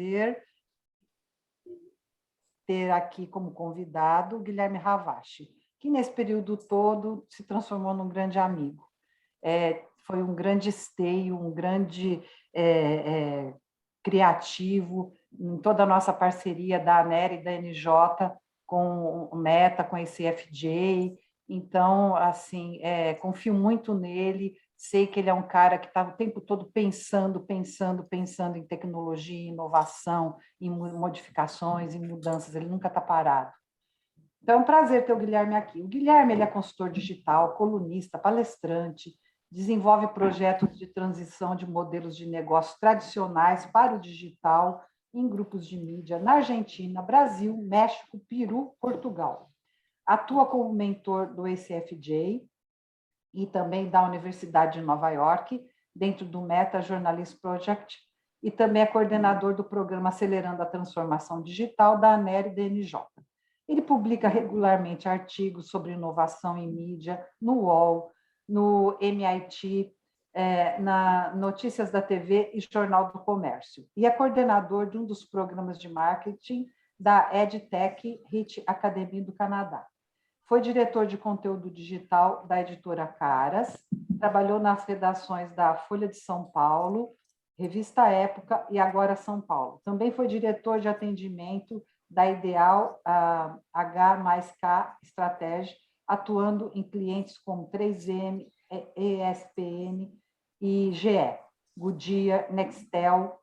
prazer ter aqui como convidado o Guilherme Ravache, que nesse período todo se transformou num grande amigo. Foi um grande esteio, um grande criativo em toda a nossa parceria da ANER e da NJ com o Meta, com esse FJ. Então, assim, confio muito nele, sei que ele é um cara que está o tempo todo pensando em tecnologia, inovação, em modificações, em mudanças, ele nunca está parado. Então, é um prazer ter o Guilherme aqui. O Guilherme ele é consultor digital, colunista, palestrante, desenvolve projetos de transição de modelos de negócios tradicionais para o digital em grupos de mídia na Argentina, Brasil, México, Peru, Portugal. Atua como mentor do ACFJ e também da Universidade de Nova York, dentro do Meta Journalist Project, e também é coordenador do programa Acelerando a Transformação Digital da ANER e da NJ. Ele publica regularmente artigos sobre inovação em mídia no UOL, no MIT, na Notícias da TV e Jornal do Comércio, e é coordenador de um dos programas de marketing da EdTech HIT Academy do Canadá. Foi diretor de conteúdo digital da editora Caras, trabalhou nas redações da Folha de São Paulo, Revista Época e Agora São Paulo. Também foi diretor de atendimento da Ideal H+K Estratégia, atuando em clientes como 3M, ESPN e GE, Goodyear, Nextel,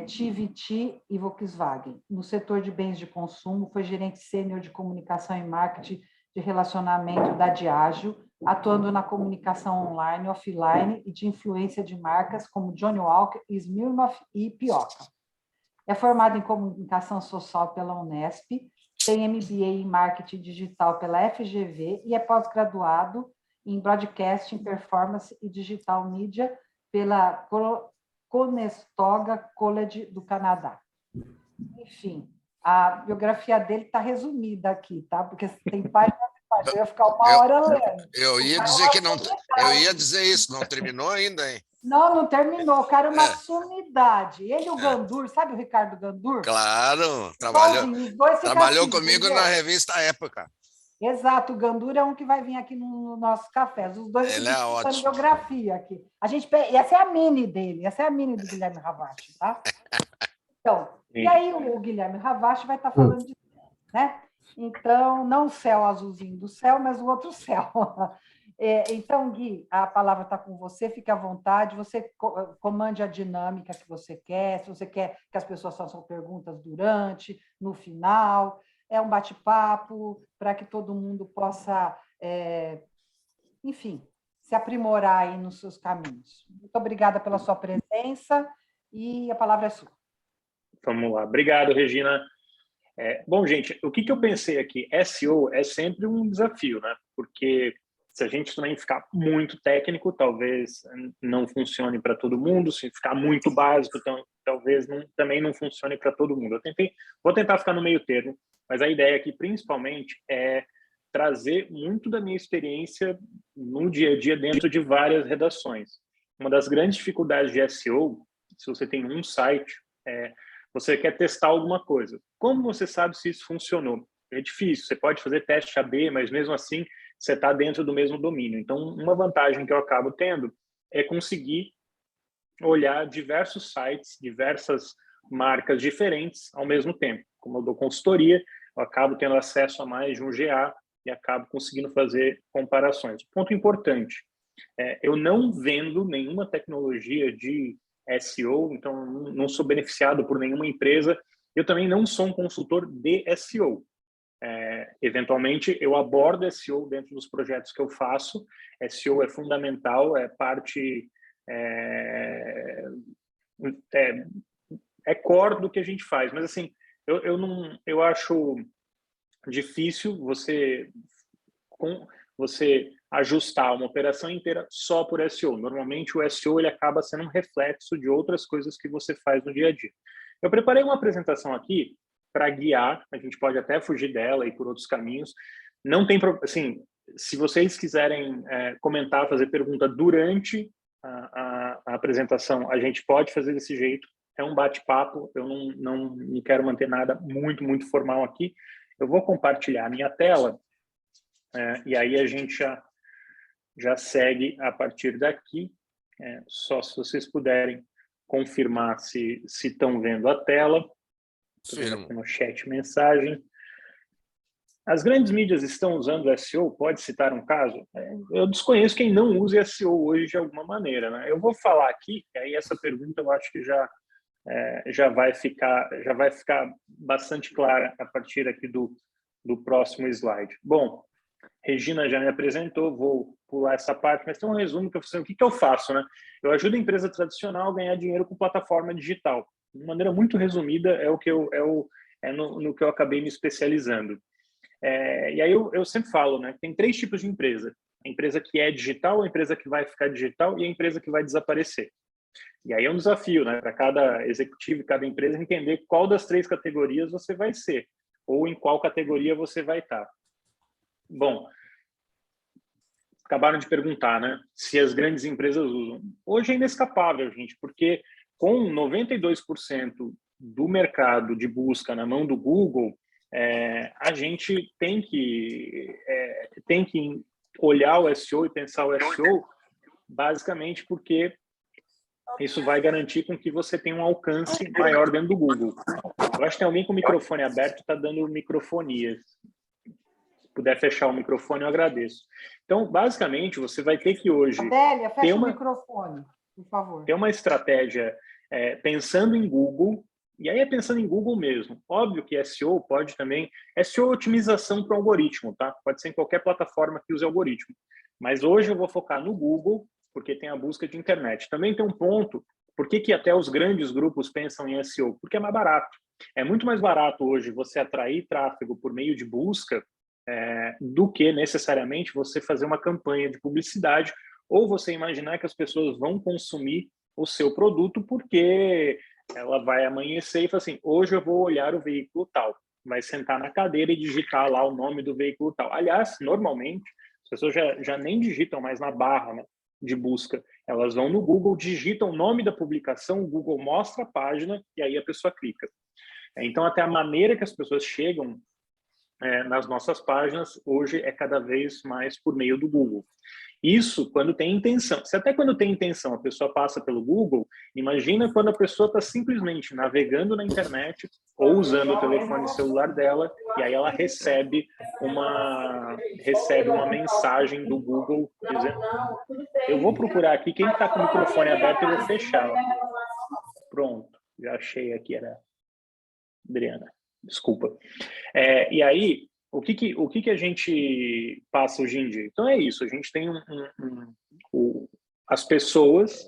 TVT e Volkswagen. No setor de bens de consumo, foi gerente sênior de comunicação e marketing de relacionamento da Diageo, atuando na comunicação online, offline e de influência de marcas como Johnny Walker, Smirnoff e Pioca. É formado em comunicação social pela Unesp, tem MBA em marketing digital pela FGV e é pós-graduado em broadcasting, performance e digital media pela Conestoga College do Canadá. Enfim, a biografia dele está resumida aqui, tá? Porque tem páginas e páginas, eu ia ficar uma hora lendo. Eu ia dizer que não, eu ia dizer isso, não terminou ainda, hein? Não terminou, o cara é uma sumidade. Ele e o Gandur, sabe o Ricardo Gandur? Claro, Os dois trabalhou assim, comigo entendeu? na revista Época. Exato, o Gandur é um que vai vir aqui no nosso café. Os dois Ele é ótimo. biografia aqui. Essa é a mini dele, essa é a mini do Guilherme Ravache, tá? Então, e aí o Guilherme Ravache vai estar falando de céu, né? Então, não o céu azulzinho do céu, mas o outro céu. Então, Gui, a palavra está com você, fique à vontade, você comande a dinâmica que você quer, se você quer que as pessoas façam perguntas durante, no final, é um bate-papo para que todo mundo possa, enfim, se aprimorar aí nos seus caminhos. Muito obrigada pela sua presença e a palavra é sua. Vamos lá. Obrigado, Regina. Bom, gente, o que eu pensei aqui? SEO é sempre um desafio, né? Porque se a gente também ficar muito técnico, talvez não funcione para todo mundo. Se ficar muito básico, então, talvez também não funcione para todo mundo. Vou tentar ficar no meio termo, mas a ideia aqui, principalmente, é trazer muito da minha experiência no dia a dia dentro de várias redações. Uma das grandes dificuldades de SEO, se você tem um site, você quer testar alguma coisa. Como você sabe se isso funcionou? É difícil, você pode fazer teste AB, mas mesmo assim você está dentro do mesmo domínio. Então, uma vantagem que eu acabo tendo é conseguir olhar diversos sites, diversas marcas diferentes ao mesmo tempo. Como eu dou consultoria, eu acabo tendo acesso a mais de um GA e acabo conseguindo fazer comparações. Ponto importante, eu não vendo nenhuma tecnologia de SEO, então não sou beneficiado por nenhuma empresa. Eu também não sou um consultor de SEO. Eventualmente, eu abordo SEO dentro dos projetos que eu faço. SEO é fundamental, é parte... é core do que a gente faz. Mas, assim, eu acho difícil você ajustar uma operação inteira só por SEO. Normalmente, o SEO ele acaba sendo um reflexo de outras coisas que você faz no dia a dia. Eu preparei uma apresentação aqui para guiar, a gente pode até fugir dela e por outros caminhos. Não tem assim, se vocês quiserem comentar, fazer pergunta durante a apresentação, a gente pode fazer desse jeito. é um bate-papo, eu não quero manter nada muito formal aqui. Eu vou compartilhar a minha tela, e aí a gente já segue a partir daqui. Só se vocês puderem confirmar se estão vendo a tela. Estou vendo aqui no chat mensagem. As grandes mídias estão usando SEO? Pode citar um caso? Eu desconheço quem não usa SEO hoje de alguma maneira, né? Eu vou falar aqui, e aí essa pergunta eu acho que já vai ficar bastante clara a partir aqui do próximo slide. Bom, Regina já me apresentou, vou pular essa parte, mas tem um resumo que eu faço. O que eu faço, né? Eu ajudo a empresa tradicional a ganhar dinheiro com plataforma digital. De maneira muito resumida, no que eu acabei me especializando. E aí eu sempre falo, né? Tem 3 tipos de empresa: a empresa que é digital, a empresa que vai ficar digital e a empresa que vai desaparecer. E aí é um desafio, né? Para cada executivo e cada empresa entender qual das 3 categorias você vai ser ou em qual categoria você vai estar. Bom, acabaram de perguntar, né? Se as grandes empresas usam. Hoje é inescapável, gente, porque com 92% do mercado de busca na mão do Google, a gente tem que olhar o SEO e pensar o SEO basicamente porque isso vai garantir com que você tenha um alcance maior dentro do Google. Eu acho que tem alguém com o microfone aberto está dando microfonia. Se puder fechar o microfone, eu agradeço. Então, basicamente, você vai ter que hoje... Adélia, fecha o microfone, por favor. Ter uma estratégia pensando em Google, e aí é pensando em Google mesmo. Óbvio que SEO pode também... SEO é otimização para o algoritmo, tá? Pode ser em qualquer plataforma que use algoritmo. Mas hoje eu vou focar no Google, porque tem a busca de internet. Também tem um ponto, por que até os grandes grupos pensam em SEO? Porque é mais barato. É muito mais barato hoje você atrair tráfego por meio de busca do que necessariamente você fazer uma campanha de publicidade ou você imaginar que as pessoas vão consumir o seu produto porque ela vai amanhecer e fala assim, hoje eu vou olhar o veículo tal. Vai sentar na cadeira e digitar lá o nome do veículo tal. Aliás, normalmente, as pessoas já nem digitam mais na barra, né, de busca. Elas vão no Google, digitam o nome da publicação, o Google mostra a página e aí a pessoa clica. Então, até a maneira que as pessoas chegam nas nossas páginas hoje é cada vez mais por meio do Google. Isso quando tem intenção. Se até quando tem intenção a pessoa passa pelo Google, imagina quando a pessoa está simplesmente navegando na internet ou usando o telefone celular dela e aí ela recebe uma mensagem do Google dizendo... Eu vou procurar aqui, quem está com o microfone aberto eu vou fechar. Pronto, já achei aqui, era Adriana. Desculpa. E aí, o que a gente passa hoje em dia? Então é isso, a gente tem as pessoas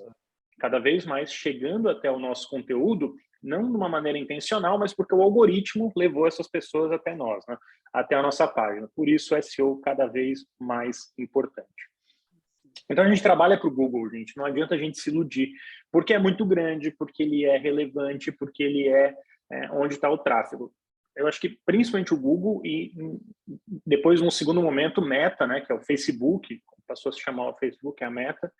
cada vez mais chegando até o nosso conteúdo, não de uma maneira intencional, mas porque o algoritmo levou essas pessoas até nós, né? Até a nossa página. Por isso, o SEO cada vez mais importante. Então, a gente trabalha para o Google, gente. Não adianta a gente se iludir, porque é muito grande, porque ele é relevante, porque ele é onde está o tráfego. Eu acho que principalmente o Google e depois, num segundo momento, o Meta, né, que é o Facebook, passou a se chamar o Facebook, é a Meta.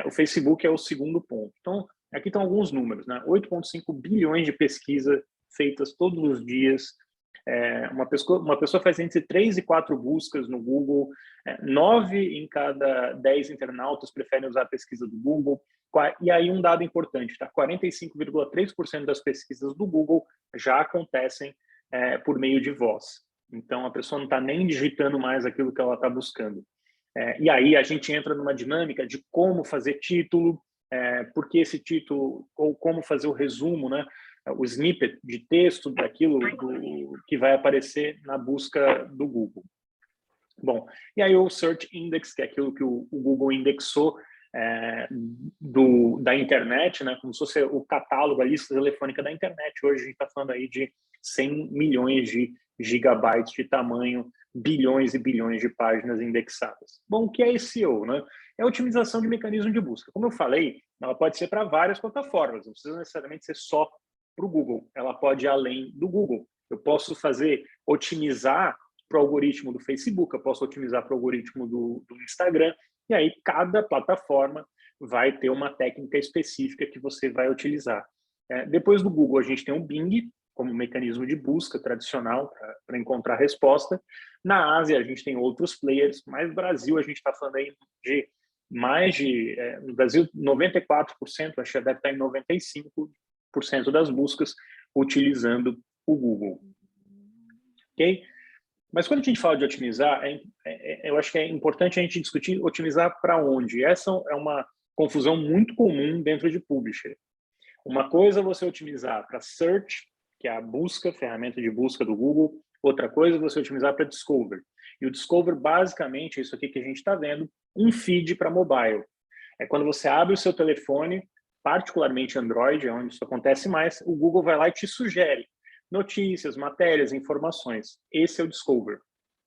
O Facebook é o segundo ponto. Então, aqui estão alguns números, né? 8,5 bilhões de pesquisas feitas todos os dias. Uma pessoa faz entre 3 e 4 buscas no Google. 9 em cada 10 internautas preferem usar a pesquisa do Google. E aí um dado importante, tá? 45,3% das pesquisas do Google já acontecem por meio de voz. Então, a pessoa não está nem digitando mais aquilo que ela está buscando. E aí a gente entra numa dinâmica de como fazer título, por que esse título, ou como fazer o resumo, né? O snippet de texto daquilo que vai aparecer na busca do Google. Bom, e aí o Search Index, que é aquilo que o Google indexou da internet, né? Como se fosse o catálogo, a lista telefônica da internet. Hoje a gente está falando aí de 100 milhões de gigabytes de tamanho, bilhões e bilhões de páginas indexadas. Bom, o que é SEO, né? É a otimização de mecanismo de busca. Como eu falei, ela pode ser para várias plataformas, não precisa necessariamente ser só para o Google, ela pode ir além do Google. Eu posso otimizar para o algoritmo do Facebook, eu posso otimizar para o algoritmo do Instagram, e aí cada plataforma vai ter uma técnica específica que você vai utilizar. Depois do Google, a gente tem o Bing, como mecanismo de busca tradicional para encontrar resposta. Na Ásia, a gente tem outros players, mas no Brasil, a gente está falando aí de no Brasil, 94%, acho que deve estar em 95% das buscas utilizando o Google. Ok? Mas quando a gente fala de otimizar, eu acho que é importante a gente discutir otimizar para onde. Essa é uma confusão muito comum dentro de publisher. Uma coisa é você otimizar para search, que é a busca, ferramenta de busca do Google. Outra coisa é você otimizar para discover. E o discover, basicamente, é isso aqui que a gente está vendo, um feed para mobile. É quando você abre o seu telefone, particularmente Android, é onde isso acontece mais, o Google vai lá e te sugere notícias, matérias, informações. Esse é o discover.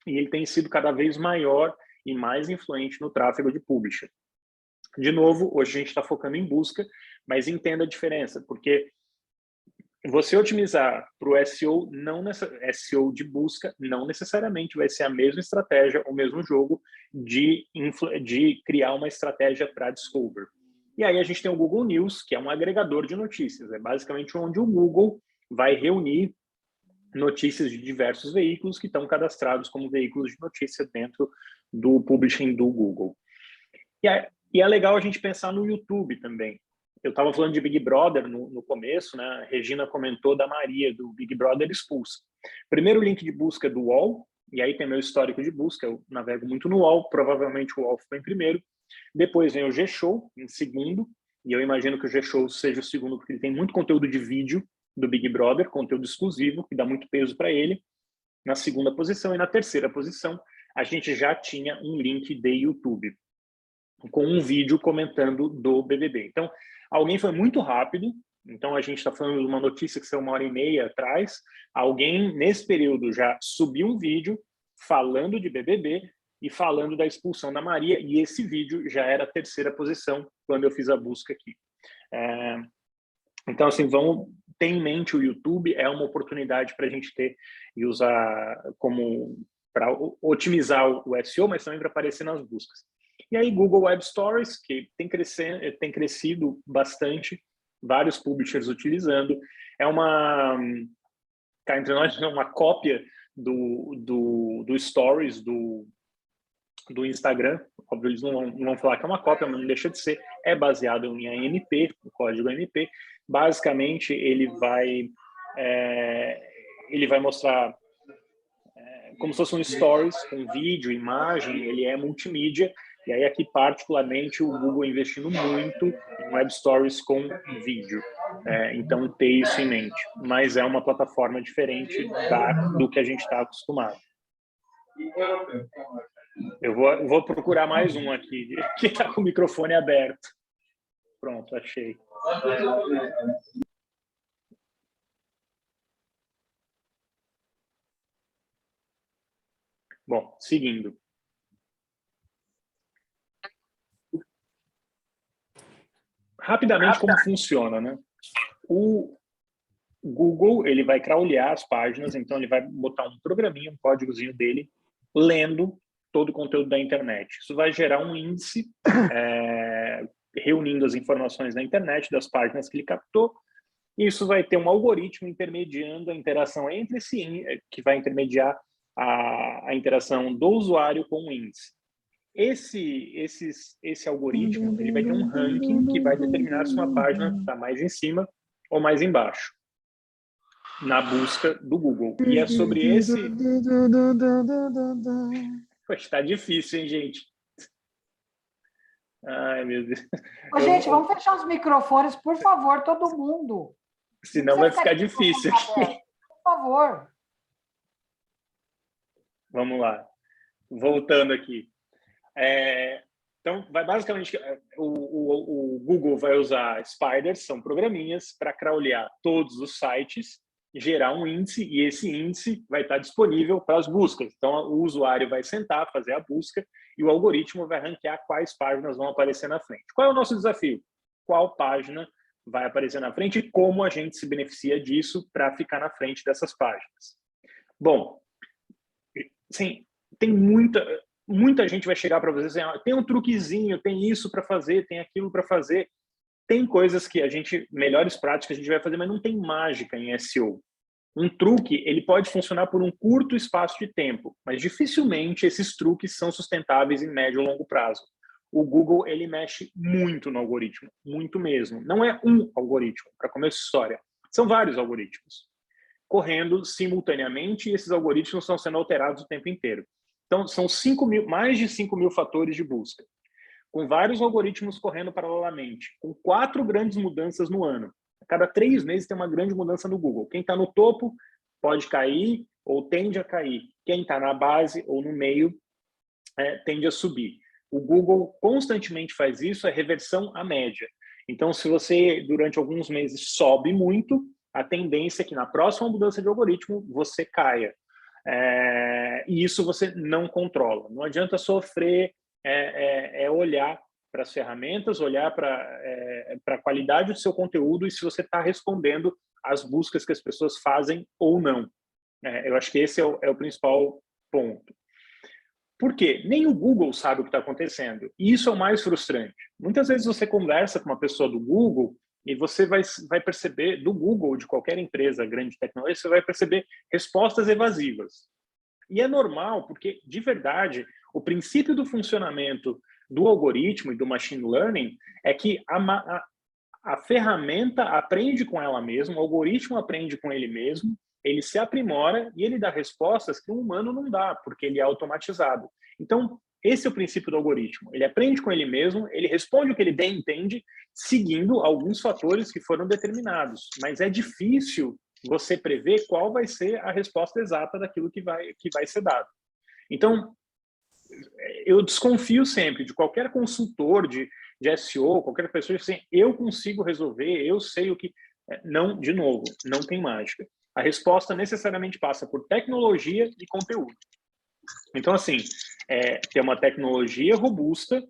E ele tem sido cada vez maior e mais influente no tráfego de publisher. De novo, hoje a gente está focando em busca, mas entenda a diferença, porque você otimizar para o SEO, SEO de busca, não necessariamente vai ser a mesma estratégia, o mesmo jogo de criar uma estratégia para discover. E aí a gente tem o Google News, que é um agregador de notícias. É basicamente onde o Google vai reunir notícias de diversos veículos que estão cadastrados como veículos de notícia dentro do publishing do Google. E é legal a gente pensar no YouTube também. Eu estava falando de Big Brother no começo, né? A Regina comentou da Maria, do Big Brother Expulsa. Primeiro link de busca do UOL, e aí tem meu histórico de busca, eu navego muito no UOL, provavelmente o UOL ficou em primeiro. Depois vem o G-Show, em segundo, e eu imagino que o G-Show seja o segundo, porque ele tem muito conteúdo de vídeo do Big Brother, conteúdo exclusivo, que dá muito peso para ele. Na segunda posição e na terceira posição, a gente já tinha um link de YouTube, com um vídeo comentando do BBB. Então, alguém foi muito rápido, então a gente está falando de uma notícia que saiu 1h30 atrás, alguém nesse período já subiu um vídeo falando de BBB e falando da expulsão da Maria, e esse vídeo já era a terceira posição quando eu fiz a busca aqui. Então, assim, vamos ter em mente o YouTube, é uma oportunidade para a gente ter e usar como para otimizar o SEO, mas também para aparecer nas buscas. E aí, Google Web Stories, que tem crescido bastante, vários publishers utilizando. É cá entre nós, uma cópia do Stories do Instagram. Óbvio, eles não vão falar que é uma cópia, mas não deixa de ser. É baseado em AMP, o código AMP. Basicamente, ele vai mostrar como se fosse um Stories, com vídeo, imagem, ele é multimídia. E aí aqui, particularmente, o Google investindo muito em Web Stories com vídeo. Então, ter isso em mente. Mas é uma plataforma diferente do que a gente está acostumado. Eu vou procurar mais um aqui, que está com o microfone aberto. Pronto, achei. Bom, seguindo. Rapidamente, como funciona, né? O Google, ele vai crawlear as páginas, então ele vai botar um programinha, um códigozinho dele, lendo todo o conteúdo da internet. Isso vai gerar um índice, reunindo as informações da internet, das páginas que ele captou. Isso vai ter um algoritmo intermediando a interação entre que vai intermediar a interação do usuário com o índice. Esse algoritmo, ele vai ter um ranking que vai determinar se uma página está mais em cima ou mais embaixo na busca do Google. E é sobre esse... Poxa, tá difícil, hein, gente? Ai, meu Deus. Gente, vamos fechar os microfones, por favor, todo mundo. Senão vai ficar difícil aqui. Por favor. Vamos lá. Voltando aqui. Então, basicamente, o Google vai usar spiders, são programinhas, para crawlear todos os sites, gerar um índice, e esse índice vai estar disponível para as buscas. Então, o usuário vai sentar, fazer a busca, e o algoritmo vai ranquear quais páginas vão aparecer na frente. Qual é o nosso desafio? Qual página vai aparecer na frente e como a gente se beneficia disso para ficar na frente dessas páginas? Bom, sim, tem muita gente vai chegar para você e dizer, tem um truquezinho, tem isso para fazer, tem aquilo para fazer. tem coisas que melhores práticas a gente vai fazer, mas não tem mágica em SEO. Um truque, ele pode funcionar por um curto espaço de tempo, mas dificilmente esses truques são sustentáveis em médio ou longo prazo. O Google, ele mexe muito no algoritmo, muito mesmo. Não é um algoritmo, para começar a história. São vários algoritmos correndo simultaneamente e esses algoritmos estão sendo alterados o tempo inteiro. Então, são mais de 5 mil fatores de busca, com vários algoritmos correndo paralelamente, com 4 grandes mudanças no ano. A cada 3 meses tem uma grande mudança no Google. Quem está no topo pode cair ou tende a cair. Quem está na base ou no meio tende a subir. O Google constantemente faz isso, é reversão à média. Então, se você, durante alguns meses, sobe muito, a tendência é que na próxima mudança de algoritmo você caia. E isso você não controla. Não adianta sofrer, olhar para as ferramentas, olhar para a qualidade do seu conteúdo e se você está respondendo às buscas que as pessoas fazem ou não. Eu acho que esse é o principal ponto. Por quê? Nem o Google sabe o que está acontecendo. E isso é o mais frustrante. Muitas vezes você conversa com uma pessoa do Google e você vai perceber, do Google, de qualquer empresa grande de tecnologia, você vai perceber respostas evasivas. E é normal, porque, de verdade, o princípio do funcionamento do algoritmo e do machine learning é que a ferramenta aprende com ela mesma, o algoritmo aprende com ele mesmo, ele se aprimora e ele dá respostas que um humano não dá, porque ele é automatizado. Então, esse é o princípio do algoritmo. Ele aprende com ele mesmo, ele responde o que ele bem entende, seguindo alguns fatores que foram determinados. Mas é difícil você prever qual vai ser a resposta exata daquilo que vai ser dado. Então, eu desconfio sempre de qualquer consultor de SEO, qualquer pessoa, assim, eu consigo resolver, eu sei o que... Não, de novo, não tem mágica. A resposta necessariamente passa por tecnologia e conteúdo. Então, assim, ter uma tecnologia robusta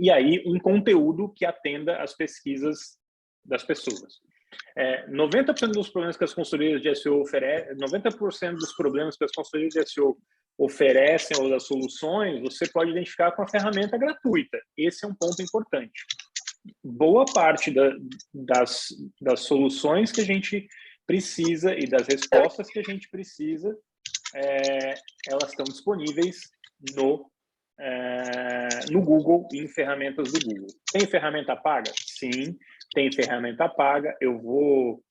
e aí um conteúdo que atenda às pesquisas das pessoas. 90% dos problemas que as consultorias de SEO oferecem, 90% dos problemas que as consultorias de SEO oferecem ou das soluções, você pode identificar com a ferramenta gratuita. Esse é um ponto importante. Boa parte das soluções que a gente precisa e das respostas que a gente precisa, elas estão disponíveis no Google e em ferramentas do Google. Tem ferramenta paga? Sim, tem ferramenta paga. Eu vou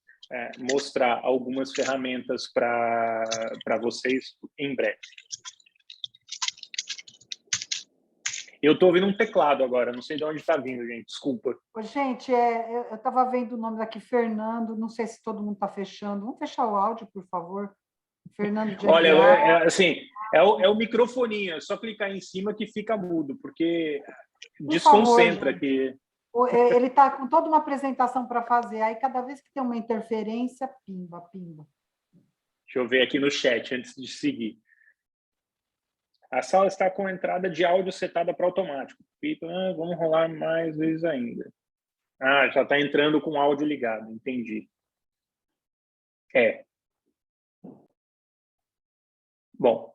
mostrar algumas ferramentas para vocês em breve. Eu estou ouvindo um teclado agora, não sei de onde está vindo, gente, desculpa. Gente, eu estava vendo o nome daqui, Fernando, não sei se todo mundo está fechando. Vamos fechar o áudio, por favor? Fernando de Olha, Aguiar. assim, é o microfoninho, é só clicar em cima que fica mudo, porque Por desconcentra favor, aqui. Ele está com toda uma apresentação para fazer, aí cada vez que tem uma interferência, pimba, pimba. Deixa eu ver aqui no chat antes de seguir. A sala está com entrada de áudio setada para automático. Vamos rolar mais vezes ainda. Já está entrando com áudio ligado, entendi. Bom,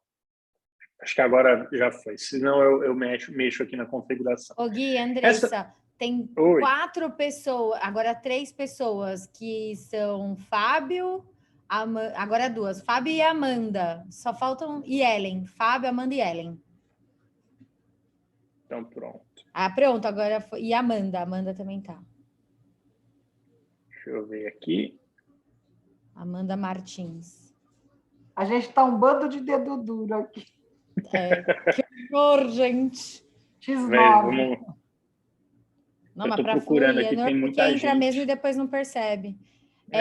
acho que agora já foi. Senão eu mexo aqui na configuração. Ô Gui, Andressa, tem 4 pessoas, agora 3 pessoas, que são Fábio, agora 2, Fábio e Amanda. Só faltam e Ellen. Fábio, Amanda e Ellen. Então, pronto. Pronto, agora foi. E Amanda. Amanda também tá. Deixa eu ver aqui. Amanda Martins. A gente tá um bando de dedo duro aqui. Que horror, gente. X9. Vamos... Não, mas para procurando aqui, tem muita gente. Entra mesmo e depois não percebe.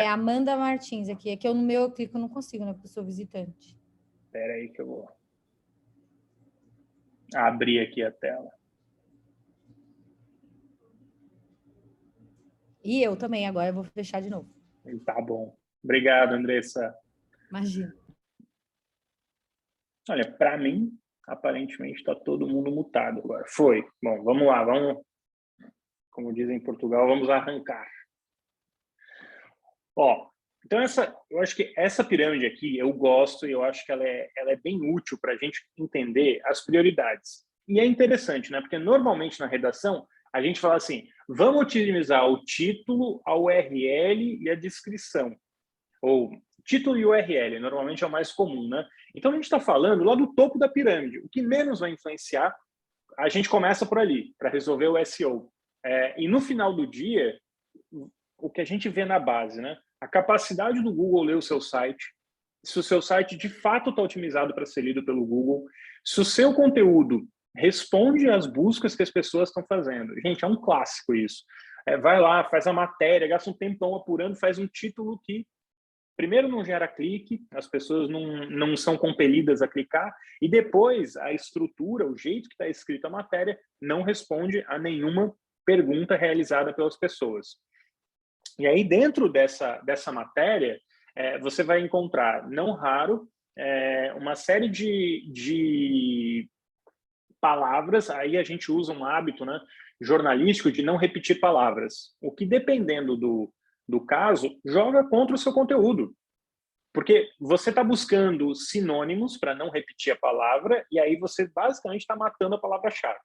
Amanda Martins aqui. É que no meu eu clico, eu não consigo, né? Porque eu sou visitante. Espera aí que eu vou abrir aqui a tela. E eu também, agora eu vou fechar de novo. Tá bom. Obrigado, Andressa. Imagina. Olha, para mim, aparentemente está todo mundo mutado agora. Foi. Bom, vamos lá, vamos, como dizem em Portugal, vamos arrancar. Então eu acho que essa pirâmide aqui eu gosto e eu acho que ela é bem útil para a gente entender as prioridades. E é interessante, né? Porque normalmente na redação a gente fala assim, vamos otimizar o título, a URL e a descrição. Ou título e URL, normalmente é o mais comum, né? Então, a gente está falando lá do topo da pirâmide. O que menos vai influenciar, a gente começa por ali, para resolver o SEO. E no final do dia, o que a gente vê na base, né? A capacidade do Google ler o seu site, se o seu site de fato está otimizado para ser lido pelo Google, se o seu conteúdo responde às buscas que as pessoas estão fazendo. Gente, é um clássico isso. Vai lá, faz a matéria, gasta um tempão apurando, faz um título que, primeiro, não gera clique, as pessoas não são compelidas a clicar, e depois a estrutura, o jeito que está escrita a matéria, não responde a nenhuma pergunta realizada pelas pessoas. E aí, dentro dessa matéria, você vai encontrar, não raro, uma série de palavras, aí a gente usa um hábito, né, jornalístico de não repetir palavras, o que, dependendo do caso, joga contra o seu conteúdo. Porque você está buscando sinônimos para não repetir a palavra, e aí você basicamente está matando a palavra-chave.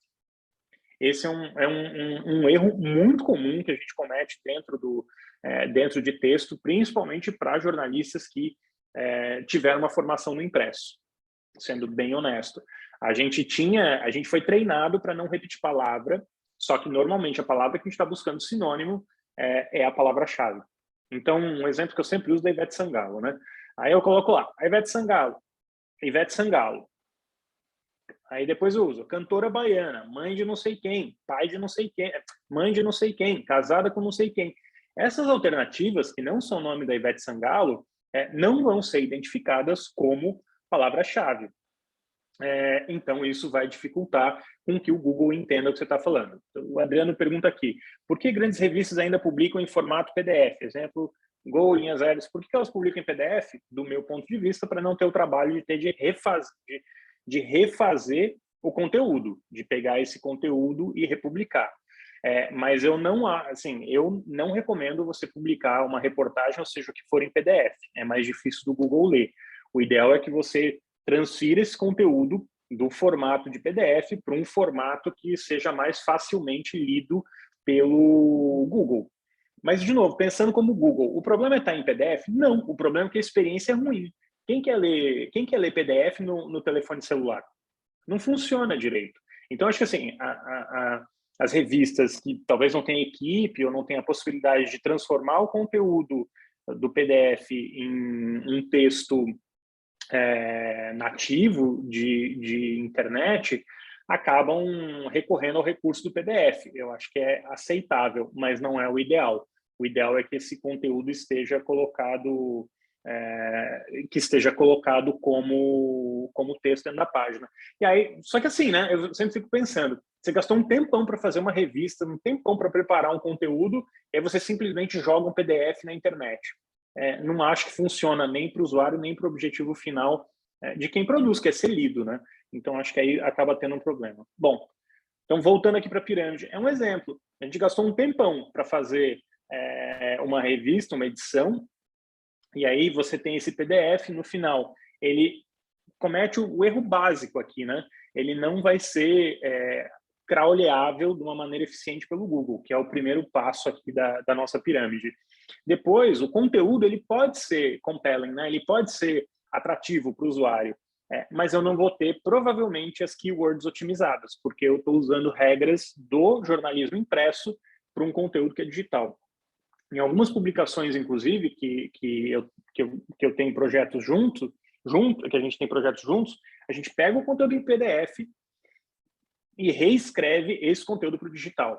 Esse é um erro muito comum que a gente comete dentro de texto, principalmente para jornalistas que tiveram uma formação no impresso, sendo bem honesto. A gente foi treinado para não repetir palavra, só que normalmente a palavra que a gente está buscando sinônimo é a palavra-chave. Então, um exemplo que eu sempre uso é da Ivete Sangalo, né? Aí eu coloco lá, a Ivete Sangalo. Aí depois eu uso cantora baiana, mãe de não sei quem, pai de não sei quem, mãe de não sei quem, casada com não sei quem. Essas alternativas, que não são o nome da Ivete Sangalo, não vão ser identificadas como palavra-chave. Então, isso vai dificultar com que o Google entenda o que você está falando. Então, o Adriano pergunta aqui, por que grandes revistas ainda publicam em formato PDF? Exemplo, Go, Linhas Aéreas. Por que elas publicam em PDF? Do meu ponto de vista, para não ter o trabalho de refazer o conteúdo, de pegar esse conteúdo e republicar. Mas eu não recomendo você publicar uma reportagem, ou seja, o que for em PDF. É mais difícil do Google ler. O ideal é que você transfira esse conteúdo do formato de PDF para um formato que seja mais facilmente lido pelo Google. Mas, de novo, pensando como Google, o problema é estar em PDF? Não, o problema é que a experiência é ruim. Quem quer ler PDF no telefone celular? Não funciona direito. Então, acho que assim, as revistas que talvez não tenham equipe ou não tenham a possibilidade de transformar o conteúdo do PDF em um texto nativo de internet, acabam recorrendo ao recurso do PDF. Eu acho que é aceitável, mas não é o ideal. O ideal é que esse conteúdo esteja colocado como texto dentro da página. E aí, só que assim, né? Eu sempre fico pensando, você gastou um tempão para fazer uma revista, um tempão para preparar um conteúdo, e aí você simplesmente joga um PDF na internet. Não acho que funciona nem para o usuário, nem para o objetivo final de quem produz, que é ser lido, né? Então, acho que aí acaba tendo um problema. Bom, então, voltando aqui para a pirâmide, é um exemplo. A gente gastou um tempão para fazer uma revista, uma edição, e aí você tem esse PDF, no final, ele comete o erro básico aqui, né? Ele não vai ser crawleável de uma maneira eficiente pelo Google, que é o primeiro passo aqui da nossa pirâmide. Depois, o conteúdo ele pode ser compelling, né? Ele pode ser atrativo para o usuário, mas eu não vou ter, provavelmente, as keywords otimizadas, porque eu estou usando regras do jornalismo impresso para um conteúdo que é digital. Em algumas publicações, inclusive, que eu tenho projetos que a gente tem projetos juntos, a gente pega o conteúdo em PDF e reescreve esse conteúdo para o digital.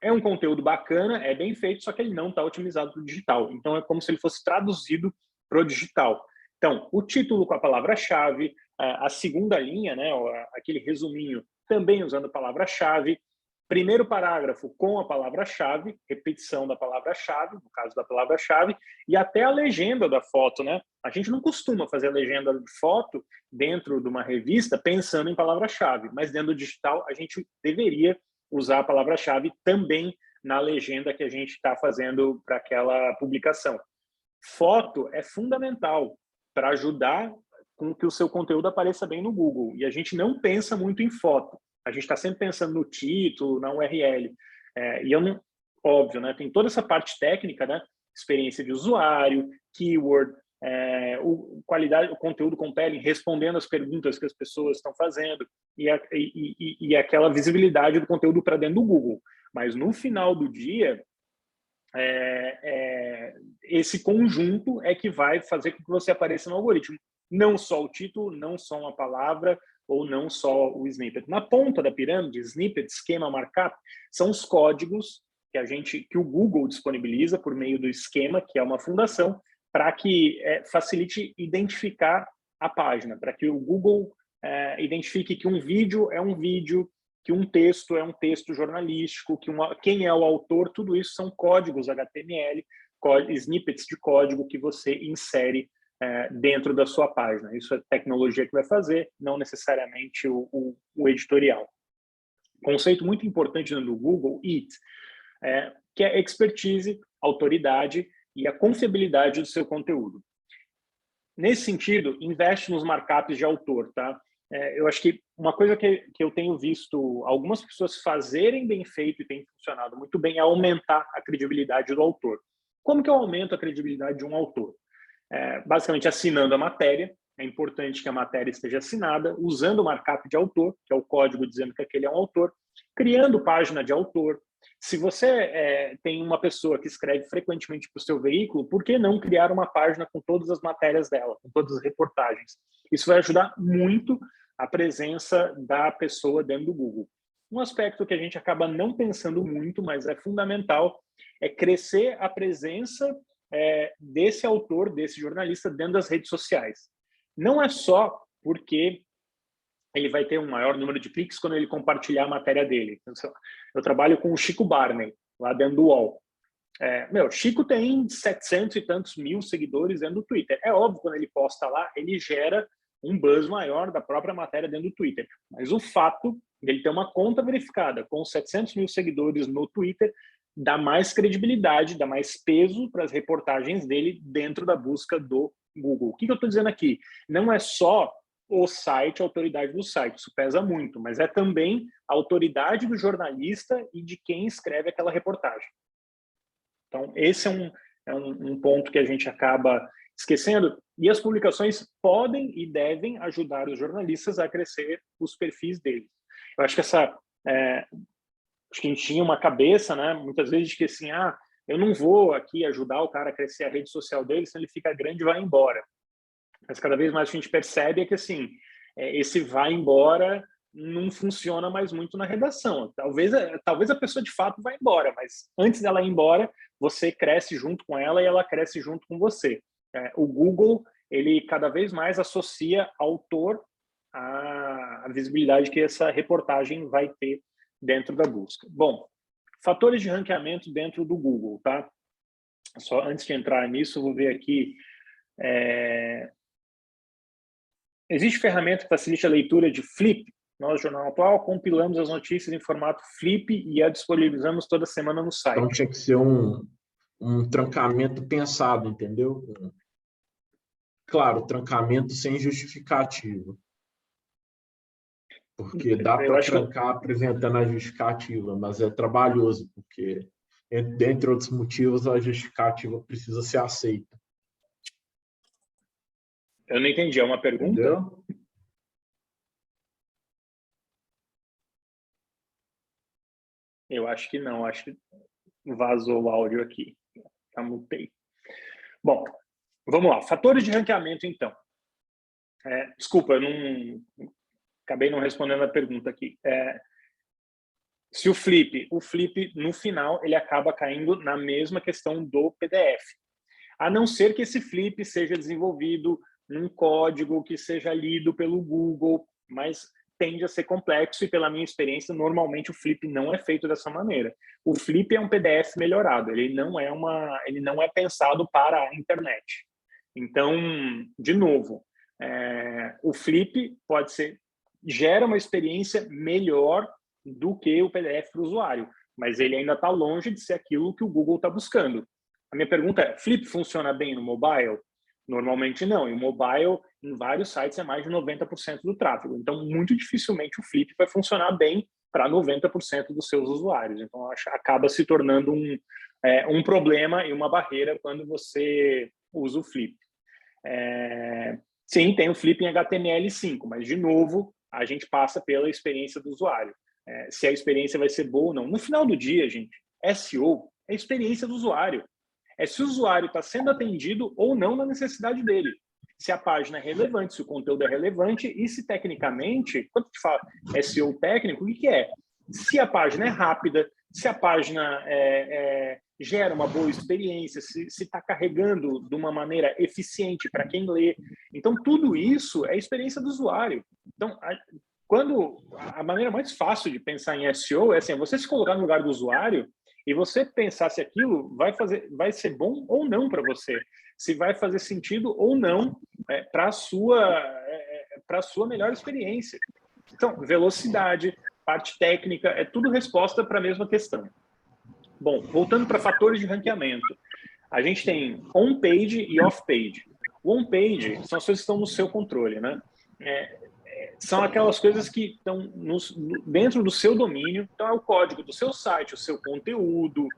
É um conteúdo bacana, é bem feito, só que ele não está otimizado para o digital. Então, é como se ele fosse traduzido para o digital. Então, o título com a palavra-chave, a segunda linha, né, aquele resuminho, também usando a palavra-chave, primeiro parágrafo com a palavra-chave, repetição da palavra-chave, no caso da palavra-chave, e até a legenda da foto, né? A gente não costuma fazer a legenda de foto dentro de uma revista pensando em palavra-chave, mas dentro do digital a gente deveria usar a palavra-chave também na legenda que a gente está fazendo para aquela publicação. Foto é fundamental para ajudar com que o seu conteúdo apareça bem no Google, e a gente não pensa muito em foto. A gente está sempre pensando no título, na URL. E óbvio, né? Tem toda essa parte técnica, né? Experiência de usuário, keyword, qualidade, o conteúdo compelling, respondendo as perguntas que as pessoas estão fazendo e aquela visibilidade do conteúdo para dentro do Google. Mas no final do dia, esse conjunto é que vai fazer com que você apareça no algoritmo. Não só o título, não só uma palavra ou não só o snippet. Na ponta da pirâmide, snippet, esquema, markup, são os códigos que o Google disponibiliza por meio do esquema, que é uma fundação, para que facilite identificar a página, para que o Google identifique que um vídeo é um vídeo, que um texto é um texto jornalístico, quem é o autor, tudo isso são códigos HTML, snippets de código que você insere dentro da sua página. Isso é tecnologia que vai fazer, não necessariamente o editorial. Conceito muito importante no Google, IT, que é expertise, autoridade e a confiabilidade do seu conteúdo. Nesse sentido, investe nos markups de autor, tá? Eu acho que uma coisa que eu tenho visto algumas pessoas fazerem bem feito e tem funcionado muito bem é aumentar a credibilidade do autor. Como que eu aumento a credibilidade de um autor? Basicamente, assinando a matéria. É importante que a matéria esteja assinada, usando o markup de autor, que é o código dizendo que aquele é um autor, criando página de autor. Se você tem uma pessoa que escreve frequentemente para o seu veículo, por que não criar uma página com todas as matérias dela, com todas as reportagens? Isso vai ajudar muito a presença da pessoa dentro do Google. Um aspecto que a gente acaba não pensando muito, mas é fundamental, é crescer a presença desse autor, desse jornalista dentro das redes sociais. Não é só porque ele vai ter um maior número de cliques quando ele compartilhar a matéria dele. Eu trabalho com o Chico Barney, lá dentro do UOL. Chico tem 700 e tantos mil seguidores dentro do Twitter. É óbvio, quando ele posta lá, ele gera um buzz maior da própria matéria dentro do Twitter. Mas o fato dele ter uma conta verificada com 700 mil seguidores no Twitter dá mais credibilidade, dá mais peso para as reportagens dele dentro da busca do Google. O que eu estou dizendo aqui? Não é só o site, a autoridade do site, isso pesa muito, mas é também a autoridade do jornalista e de quem escreve aquela reportagem. Então, esse é um ponto que a gente acaba esquecendo, e as publicações podem e devem ajudar os jornalistas a crescer os perfis deles. Eu acho que acho que a gente tinha uma cabeça, né, muitas vezes, de que assim, eu não vou aqui ajudar o cara a crescer a rede social dele, senão ele fica grande e vai embora. Mas cada vez mais a gente percebe que assim, esse vai embora não funciona mais muito na redação. Talvez a pessoa de fato vá embora, mas antes dela ir embora, você cresce junto com ela e ela cresce junto com você. O Google, ele cada vez mais associa autor à visibilidade que essa reportagem vai ter dentro da busca. Bom, fatores de ranqueamento dentro do Google, tá? Só antes de entrar nisso, eu vou ver aqui. Existe ferramenta que facilite a leitura de Flip? Nós, Jornal Atual, compilamos as notícias em formato Flip e a disponibilizamos toda semana no site. Então tinha que ser um trancamento pensado, entendeu? Claro, trancamento sem justificativa. Porque dá para trancar apresentando a justificativa, mas é trabalhoso, porque, dentre outros motivos, a justificativa precisa ser aceita. Eu não entendi, é uma pergunta? Entendeu? Eu acho que não, acho que vazou o áudio aqui. Já mutei. Bom, vamos lá. Fatores de ranqueamento, então. Desculpa, eu acabei não respondendo a pergunta aqui. Se o Flip, no final, ele acaba caindo na mesma questão do PDF. A não ser que esse Flip seja desenvolvido num código que seja lido pelo Google, mas tende a ser complexo e, pela minha experiência, normalmente o Flip não é feito dessa maneira. O Flip é um PDF melhorado, ele não é pensado para a internet. Então, de novo, o Flip gera uma experiência melhor do que o PDF para o usuário, mas ele ainda está longe de ser aquilo que o Google está buscando. A minha pergunta é, Flip funciona bem no mobile? Normalmente não, e o mobile, em vários sites, é mais de 90% do tráfego. Então, muito dificilmente o Flip vai funcionar bem para 90% dos seus usuários. Então, acaba se tornando um problema e uma barreira quando você usa o Flip. Sim, tem o Flip em HTML5, mas, de novo, a gente passa pela experiência do usuário. Se a experiência vai ser boa ou não. No final do dia, gente, SEO é a experiência do usuário. É se o usuário está sendo atendido ou não na necessidade dele. Se a página é relevante, se o conteúdo é relevante e se tecnicamente, quando a gente fala SEO técnico, o que é? Se a página é rápida, se a página gera uma boa experiência, se está carregando de uma maneira eficiente para quem lê. Então, tudo isso é a experiência do usuário. Então, a maneira mais fácil de pensar em SEO é assim, você se colocar no lugar do usuário e você pensar se aquilo vai ser bom ou não para você, se vai fazer sentido ou não para a sua melhor experiência. Então, velocidade, parte técnica, é tudo resposta para a mesma questão. Bom, voltando para fatores de ranqueamento, a gente tem on-page e off-page. O on-page são as coisas que estão no seu controle, né? São aquelas coisas que estão dentro do seu domínio, então é o código do seu site, o seu conteúdo,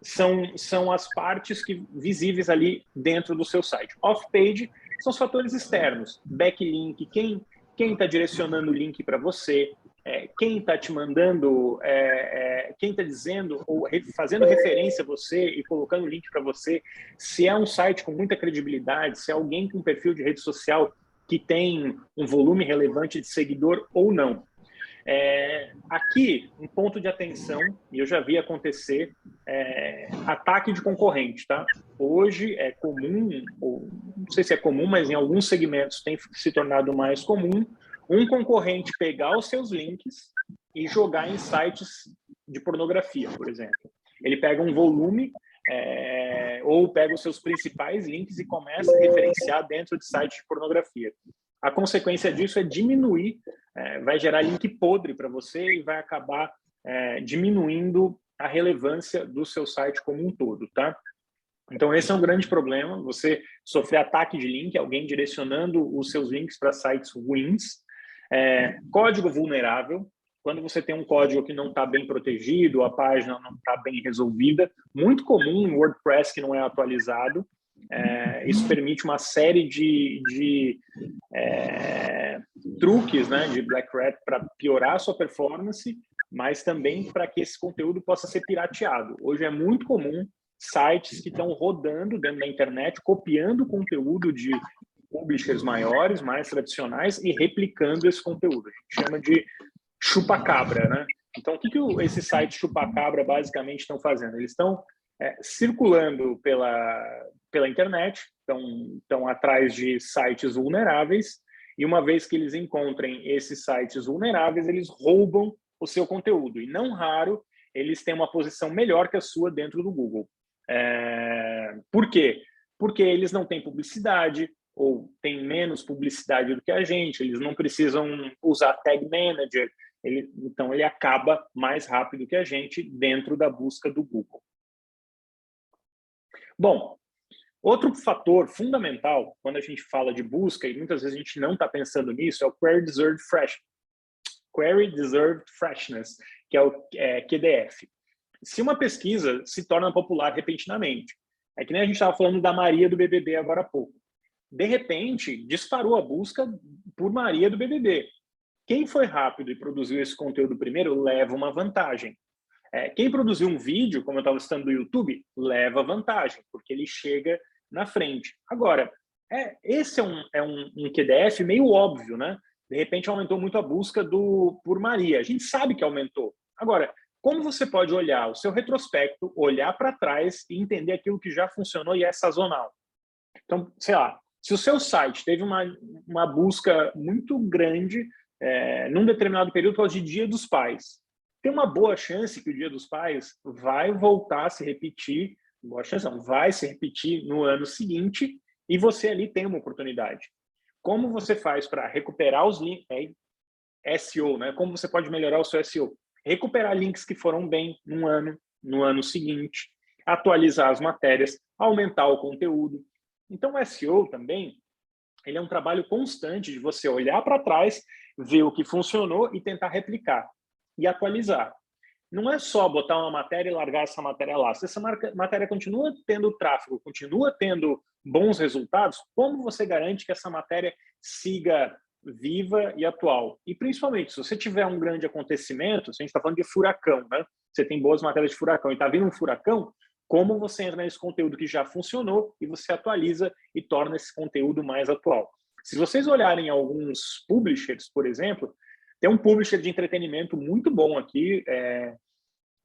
são as partes visíveis ali dentro do seu site. Off-page são os fatores externos, backlink, quem está direcionando o link para você, quem está te mandando, quem está dizendo ou fazendo referência a você e colocando o link para você, se é um site com muita credibilidade, se é alguém com perfil de rede social que tem um volume relevante de seguidor ou não. Aqui, um ponto de atenção, e eu já vi acontecer, ataque de concorrente, tá? Hoje é comum, ou não sei se é comum, mas em alguns segmentos tem se tornado mais comum, um concorrente pegar os seus links e jogar em sites de pornografia, por exemplo. Ele pega um volume ou pega os seus principais links e começa a referenciar dentro de sites de pornografia. A consequência disso é diminuir, vai gerar link podre para você e vai acabar diminuindo a relevância do seu site como um todo, tá? Então, esse é um grande problema, você sofrer ataque de link, alguém direcionando os seus links para sites ruins. Código vulnerável, quando você tem um código que não está bem protegido, a página não está bem resolvida, muito comum em WordPress que não é atualizado. Isso permite uma série de truques, né, de Black Hat para piorar a sua performance, mas também para que esse conteúdo possa ser pirateado. Hoje é muito comum sites que estão rodando dentro da internet, copiando conteúdo de publishers maiores, mais tradicionais, e replicando esse conteúdo. A gente chama de chupa-cabra, né? Então, o que esses sites chupa-cabra basicamente estão fazendo? Eles estão circulando pela internet, estão atrás de sites vulneráveis, e uma vez que eles encontrem esses sites vulneráveis, eles roubam o seu conteúdo. E não raro, eles têm uma posição melhor que a sua dentro do Google. Por quê? Porque eles não têm publicidade, ou têm menos publicidade do que a gente, eles não precisam usar Tag Manager, então ele acaba mais rápido que a gente dentro da busca do Google. Bom, outro fator fundamental quando a gente fala de busca, e muitas vezes a gente não está pensando nisso, é o Query Deserved Freshness, que é o QDF. Se uma pesquisa se torna popular repentinamente, é que nem a gente estava falando da Maria do BBB agora há pouco. De repente, disparou a busca por Maria do BBB. Quem foi rápido e produziu esse conteúdo primeiro leva uma vantagem. Quem produziu um vídeo, como eu estava citando do YouTube, leva vantagem, porque ele chega na frente. Agora, esse é um QDF meio óbvio, né? De repente aumentou muito a busca por Maria. A gente sabe que aumentou. Agora, como você pode olhar o seu retrospecto, olhar para trás e entender aquilo que já funcionou e é sazonal? Então, sei lá, se o seu site teve uma busca muito grande num determinado período por causa de Dia dos Pais, tem uma boa chance que o Dia dos Pais vai voltar a se repetir, boa chance não, vai se repetir no ano seguinte e você ali tem uma oportunidade. Como você faz para recuperar os links, SEO, né? Como você pode melhorar o seu SEO? Recuperar links que foram bem no ano seguinte, atualizar as matérias, aumentar o conteúdo. Então, o SEO também, ele é um trabalho constante de você olhar para trás ver o que funcionou e tentar replicar e atualizar. Não é só botar uma matéria e largar essa matéria lá. Se essa matéria continua tendo tráfego, continua tendo bons resultados, como você garante que essa matéria siga viva e atual? E, principalmente, se você tiver um grande acontecimento, se a gente está falando de furacão, né? Você tem boas matérias de furacão e está vindo um furacão, como você entra nesse conteúdo que já funcionou e você atualiza e torna esse conteúdo mais atual. Se vocês olharem alguns publishers, por exemplo, tem um publisher de entretenimento muito bom aqui,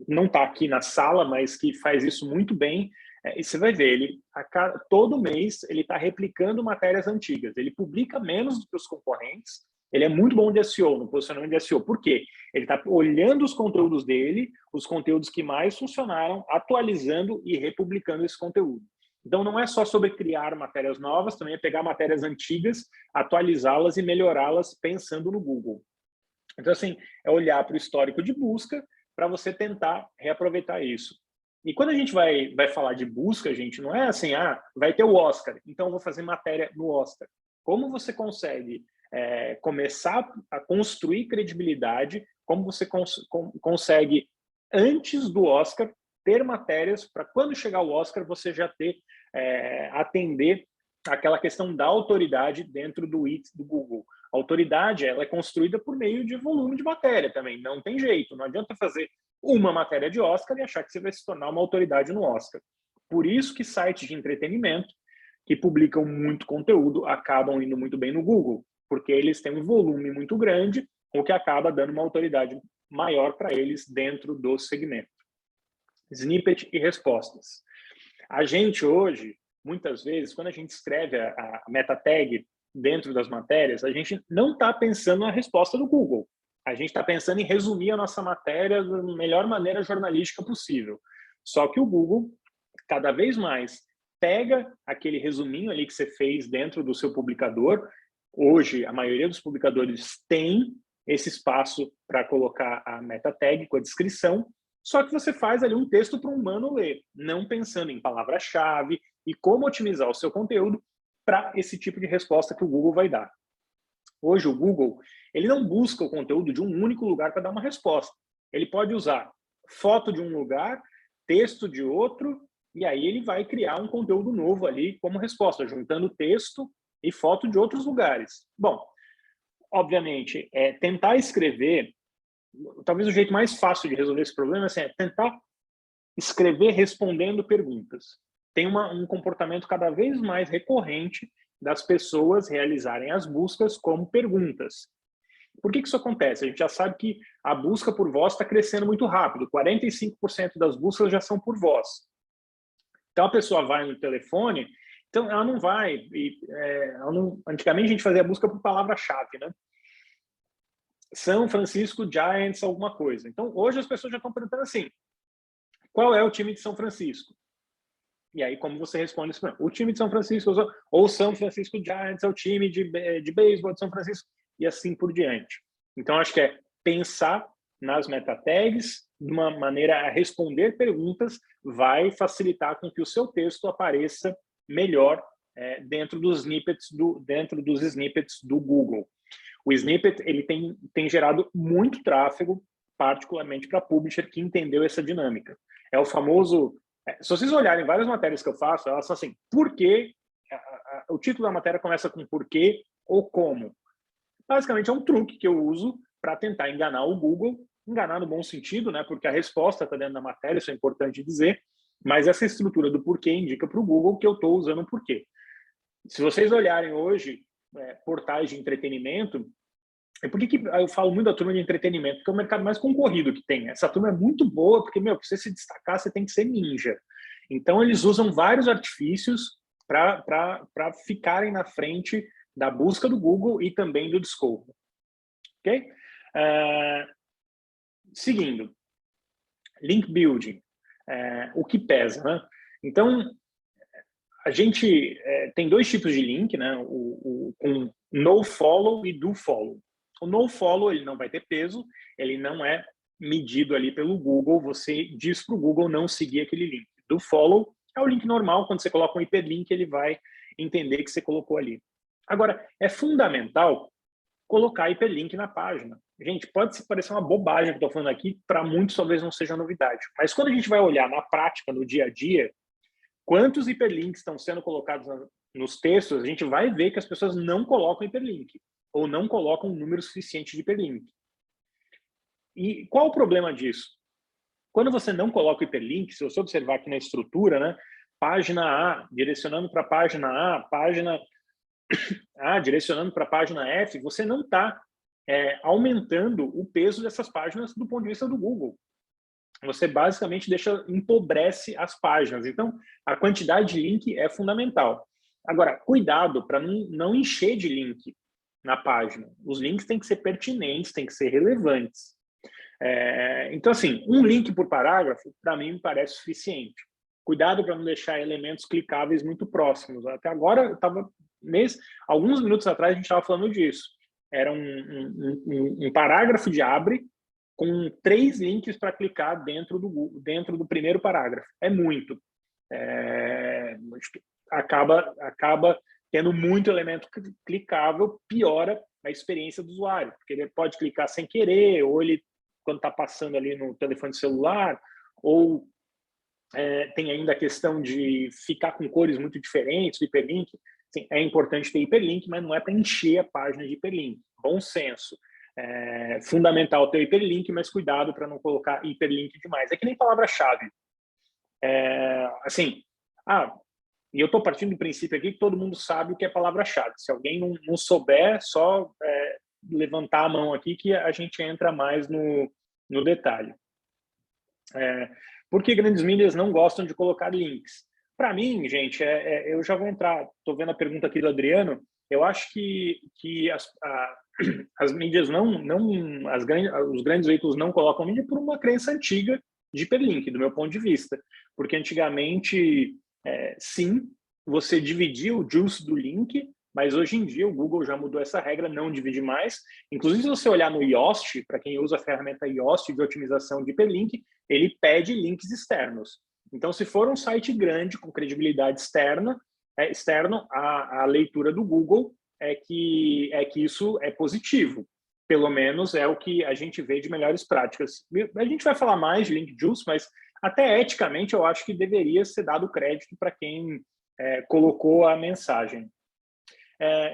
não está aqui na sala, mas que faz isso muito bem, e você vai ver, ele todo mês ele está replicando matérias antigas, ele publica menos do que os concorrentes, ele é muito bom de SEO, no posicionamento de SEO. Por quê? Ele está olhando os conteúdos dele, os conteúdos que mais funcionaram, atualizando e republicando esse conteúdo. Então, não é só sobre criar matérias novas, também é pegar matérias antigas, atualizá-las e melhorá-las pensando no Google. Então, assim, é olhar para o histórico de busca para você tentar reaproveitar isso. E quando a gente vai falar de busca, gente, não é assim, vai ter o Oscar, então eu vou fazer matéria no Oscar. Como você consegue começar a construir credibilidade, como você consegue, antes do Oscar, ter matérias para quando chegar o Oscar você já atender aquela questão da autoridade dentro do Google. A autoridade ela é construída por meio de volume de matéria também, não tem jeito, não adianta fazer uma matéria de Oscar e achar que você vai se tornar uma autoridade no Oscar. Por isso que sites de entretenimento que publicam muito conteúdo acabam indo muito bem no Google, porque eles têm um volume muito grande, o que acaba dando uma autoridade maior para eles dentro do segmento. Snippet e respostas. A gente hoje, muitas vezes, quando a gente escreve a meta tag dentro das matérias, a gente não está pensando na resposta do Google. A gente está pensando em resumir a nossa matéria da melhor maneira jornalística possível. Só que o Google, cada vez mais, pega aquele resuminho ali que você fez dentro do seu publicador. Hoje, a maioria dos publicadores tem esse espaço para colocar a meta tag com a descrição, só que você faz ali um texto para um humano ler, não pensando em palavra-chave e como otimizar o seu conteúdo para esse tipo de resposta que o Google vai dar. Hoje, o Google ele não busca o conteúdo de um único lugar para dar uma resposta. Ele pode usar foto de um lugar, texto de outro, e aí ele vai criar um conteúdo novo ali como resposta, juntando texto e foto de outros lugares. Bom, obviamente, tentar escrever, talvez o jeito mais fácil de resolver esse problema é tentar escrever respondendo perguntas. Tem um comportamento cada vez mais recorrente das pessoas realizarem as buscas como perguntas. Por que isso acontece? A gente já sabe que a busca por voz está crescendo muito rápido. 45% das buscas já são por voz. Então, a pessoa vai no telefone, então ela não vai... antigamente, a gente fazia a busca por palavra-chave, né? São Francisco Giants, alguma coisa. Então, hoje as pessoas já estão perguntando assim, qual é o time de São Francisco? E aí, como você responde isso? O time de São Francisco, ou São Francisco Giants, é o time de beisebol de São Francisco, e assim por diante. Então, acho que é pensar nas meta tags de uma maneira a responder perguntas vai facilitar com que o seu texto apareça melhor dentro dos snippets do Google. O snippet ele tem gerado muito tráfego, particularmente para publisher que entendeu essa dinâmica. É o famoso... se vocês olharem várias matérias que eu faço, elas são assim, por quê? O título da matéria começa com porquê ou como. Basicamente é um truque que eu uso para tentar enganar o Google, enganar no bom sentido, né? Porque a resposta está dentro da matéria, isso é importante dizer, mas essa estrutura do porquê indica para o Google que eu estou usando o porquê. Se vocês olharem hoje portais de entretenimento, por que eu falo muito da turma de entretenimento? Porque é o mercado mais concorrido que tem. Essa turma é muito boa, porque, para você se destacar, você tem que ser ninja. Então, eles usam vários artifícios para ficarem na frente da busca do Google e também do Discovery. Ok? Seguindo. Link building. O que pesa, né? Então, a gente tem dois tipos de link, né? O nofollow e dofollow. O nofollow ele não vai ter peso, ele não é medido ali pelo Google, você diz para o Google não seguir aquele link. Dofollow é o link normal, quando você coloca um hiperlink, ele vai entender que você colocou ali. Agora, é fundamental colocar hiperlink na página. Gente, pode parecer uma bobagem que eu estou falando aqui, para muitos talvez não seja novidade. Mas quando a gente vai olhar na prática, no dia a dia, quantos hiperlinks estão sendo colocados nos textos, a gente vai ver que as pessoas não colocam hiperlink, ou não colocam um número suficiente de hiperlink. E qual o problema disso? Quando você não coloca o hiperlink, se você observar aqui na estrutura, né, página A, direcionando para a página A, página A, direcionando para a página F, você não está aumentando o peso dessas páginas do ponto de vista do Google. Você basicamente empobrece as páginas. Então, a quantidade de link é fundamental. Agora, cuidado para não encher de link na página. Os links têm que ser pertinentes, têm que ser relevantes. Então, assim, um link por parágrafo, para mim, me parece suficiente. Cuidado para não deixar elementos clicáveis muito próximos. Até agora, eu estava... Alguns minutos atrás, a gente estava falando disso. Era um parágrafo de abre com 3 links para clicar dentro do primeiro parágrafo. É muito. Acaba tendo muito elemento clicável, piora a experiência do usuário, porque ele pode clicar sem querer, ou ele, quando está passando ali no telefone celular, ou tem ainda a questão de ficar com cores muito diferentes, o hiperlink. Sim, é importante ter hiperlink, mas não é para encher a página de hiperlink. Bom senso. É fundamental ter hiperlink, mas cuidado para não colocar hiperlink demais. É que nem palavra-chave. E eu estou partindo do princípio aqui que todo mundo sabe o que é palavra-chave. Se alguém não souber, só levantar a mão aqui que a gente entra mais no detalhe. Por que grandes mídias não gostam de colocar links? Para mim, gente, eu já vou entrar, estou vendo a pergunta aqui do Adriano, eu acho que as mídias os grandes veículos não colocam mídia por uma crença antiga de hiperlink, do meu ponto de vista. Porque antigamente, sim, você dividia o juice do link, mas hoje em dia o Google já mudou essa regra, não divide mais. Inclusive, se você olhar no Yoast, para quem usa a ferramenta Yoast de otimização de hiperlink, ele pede links externos. Então, se for um site grande, com credibilidade externo, a leitura do Google é que isso é positivo. Pelo menos é o que a gente vê de melhores práticas. A gente vai falar mais de link juice, mas até eticamente eu acho que deveria ser dado crédito para quem colocou a mensagem.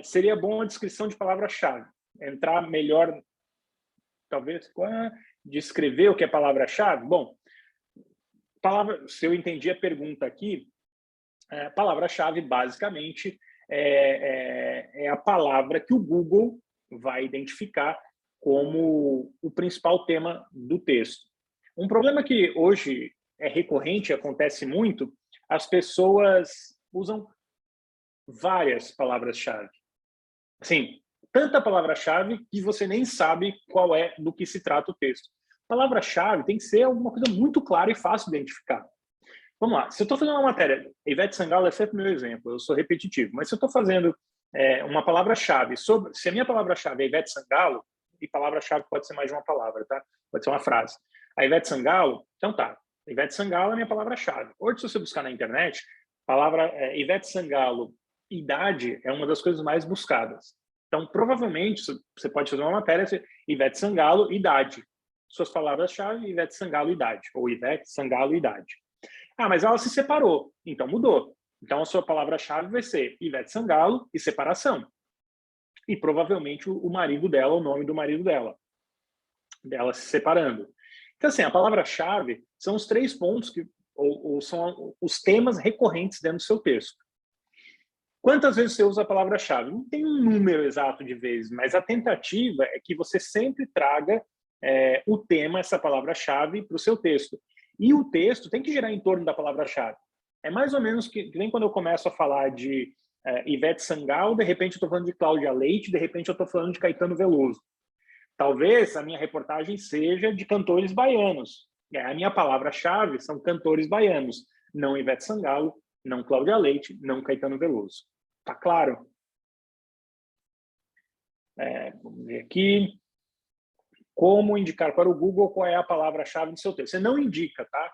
Seria bom a descrição de palavra-chave. Entrar melhor, talvez, descrever o que é palavra-chave. Bom, se eu entendi a pergunta aqui, palavra-chave, basicamente, é a palavra que o Google vai identificar como o principal tema do texto. Um problema que hoje é recorrente, acontece muito, as pessoas usam várias palavras-chave. Assim, tanta palavra-chave que você nem sabe do que se trata o texto. Palavra-chave tem que ser alguma coisa muito clara e fácil de identificar. Vamos lá, se eu estou fazendo uma matéria, Ivete Sangalo é sempre meu exemplo, eu sou repetitivo, mas se eu estou fazendo uma palavra-chave se a minha palavra-chave é Ivete Sangalo, e palavra-chave pode ser mais de uma palavra, tá? Pode ser uma frase. A Ivete Sangalo, então tá, Ivete Sangalo é a minha palavra-chave. Hoje, se você buscar na internet, palavra Ivete Sangalo, idade é uma das coisas mais buscadas. Então, provavelmente, você pode fazer uma matéria, Ivete Sangalo, idade. Suas palavras-chave, Ivete Sangalo, idade. Ou Ivete Sangalo, idade. Mas ela se separou, então mudou. Então, a sua palavra-chave vai ser Ivete Sangalo e separação. E provavelmente o marido dela, o nome do marido dela se separando. Então, assim, a palavra-chave são os 3 pontos ou são os temas recorrentes dentro do seu texto. Quantas vezes você usa a palavra-chave? Não tem um número exato de vezes, mas a tentativa é que você sempre traga o tema, essa palavra-chave, para o seu texto. E o texto tem que girar em torno da palavra-chave. É mais ou menos que nem quando eu começo a falar de Ivete Sangalo, de repente eu estou falando de Cláudia Leite, de repente eu estou falando de Caetano Veloso. Talvez a minha reportagem seja de cantores baianos. A minha palavra-chave são cantores baianos, não Ivete Sangalo, não Cláudia Leite, não Caetano Veloso. Tá claro? Vamos ver aqui. Como indicar para o Google qual é a palavra-chave do seu texto? Você não indica, tá?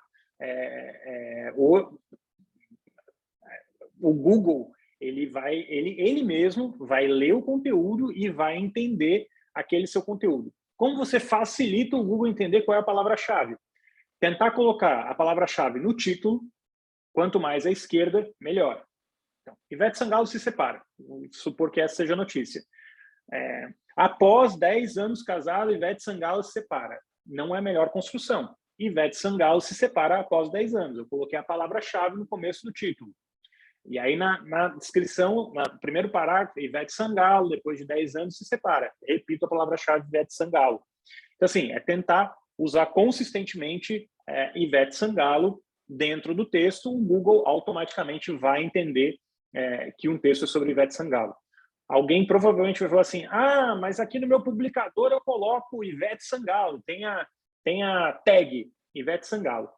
O Google, ele mesmo vai ler o conteúdo e vai entender aquele seu conteúdo. Como você facilita o Google entender qual é a palavra-chave? Tentar colocar a palavra-chave no título, quanto mais à esquerda, melhor. Então, Ivete Sangalo se separa, vamos supor que essa seja a notícia. Após 10 anos casado, Ivete Sangalo se separa. Não é a melhor construção. Ivete Sangalo se separa após 10 anos. Eu coloquei a palavra-chave no começo do título. E aí, na descrição, no primeiro parágrafo, Ivete Sangalo, depois de 10 anos, se separa. Repito a palavra-chave Ivete Sangalo. Então, assim, é tentar usar consistentemente Ivete Sangalo dentro do texto. O Google automaticamente vai entender que um texto é sobre Ivete Sangalo. Alguém provavelmente vai falar assim, mas aqui no meu publicador eu coloco Ivete Sangalo, tem a tag Ivete Sangalo.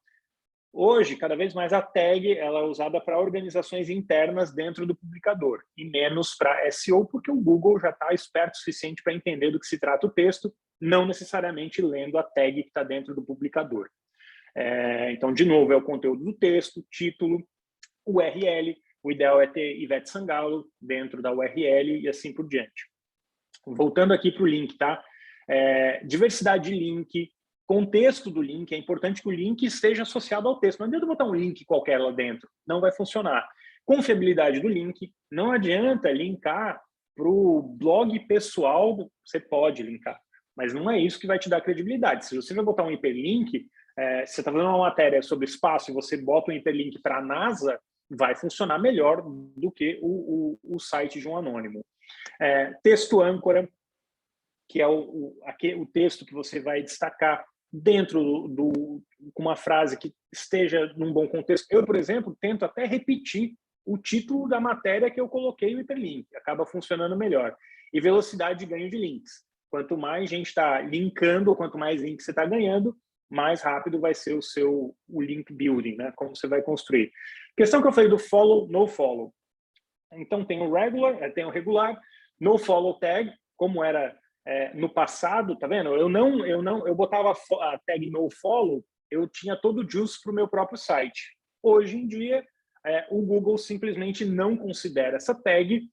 Hoje, cada vez mais a tag ela é usada para organizações internas dentro do publicador e menos para SEO, porque o Google já está esperto o suficiente para entender do que se trata o texto, não necessariamente lendo a tag que está dentro do publicador. Então, de novo, é o conteúdo do texto, título, URL. O ideal é ter Ivete Sangalo dentro da URL e assim por diante. Voltando aqui para o link, tá? Diversidade de link, contexto do link, é importante que o link esteja associado ao texto. Não adianta botar um link qualquer lá dentro, não vai funcionar. Confiabilidade do link, não adianta linkar para o blog pessoal, você pode linkar, mas não é isso que vai te dar credibilidade. Se você vai botar um hiperlink, você está fazendo uma matéria sobre espaço e você bota um hiperlink para a NASA, vai funcionar melhor do que o site de um anônimo. Texto âncora, que é o texto que você vai destacar dentro com uma frase que esteja num bom contexto. Eu, por exemplo, tento até repetir o título da matéria que eu coloquei no hiperlink. Acaba funcionando melhor. E velocidade de ganho de links. Quanto mais gente está linkando, ou quanto mais links você está ganhando, mais rápido vai ser o link building, né? Como você vai construir. Questão que eu falei do follow, no follow. Então, tem o regular, no follow tag, como era no passado, tá vendo? Eu botava a tag no follow, eu tinha todo o juice para o meu próprio site. Hoje em dia, o Google simplesmente não considera essa tag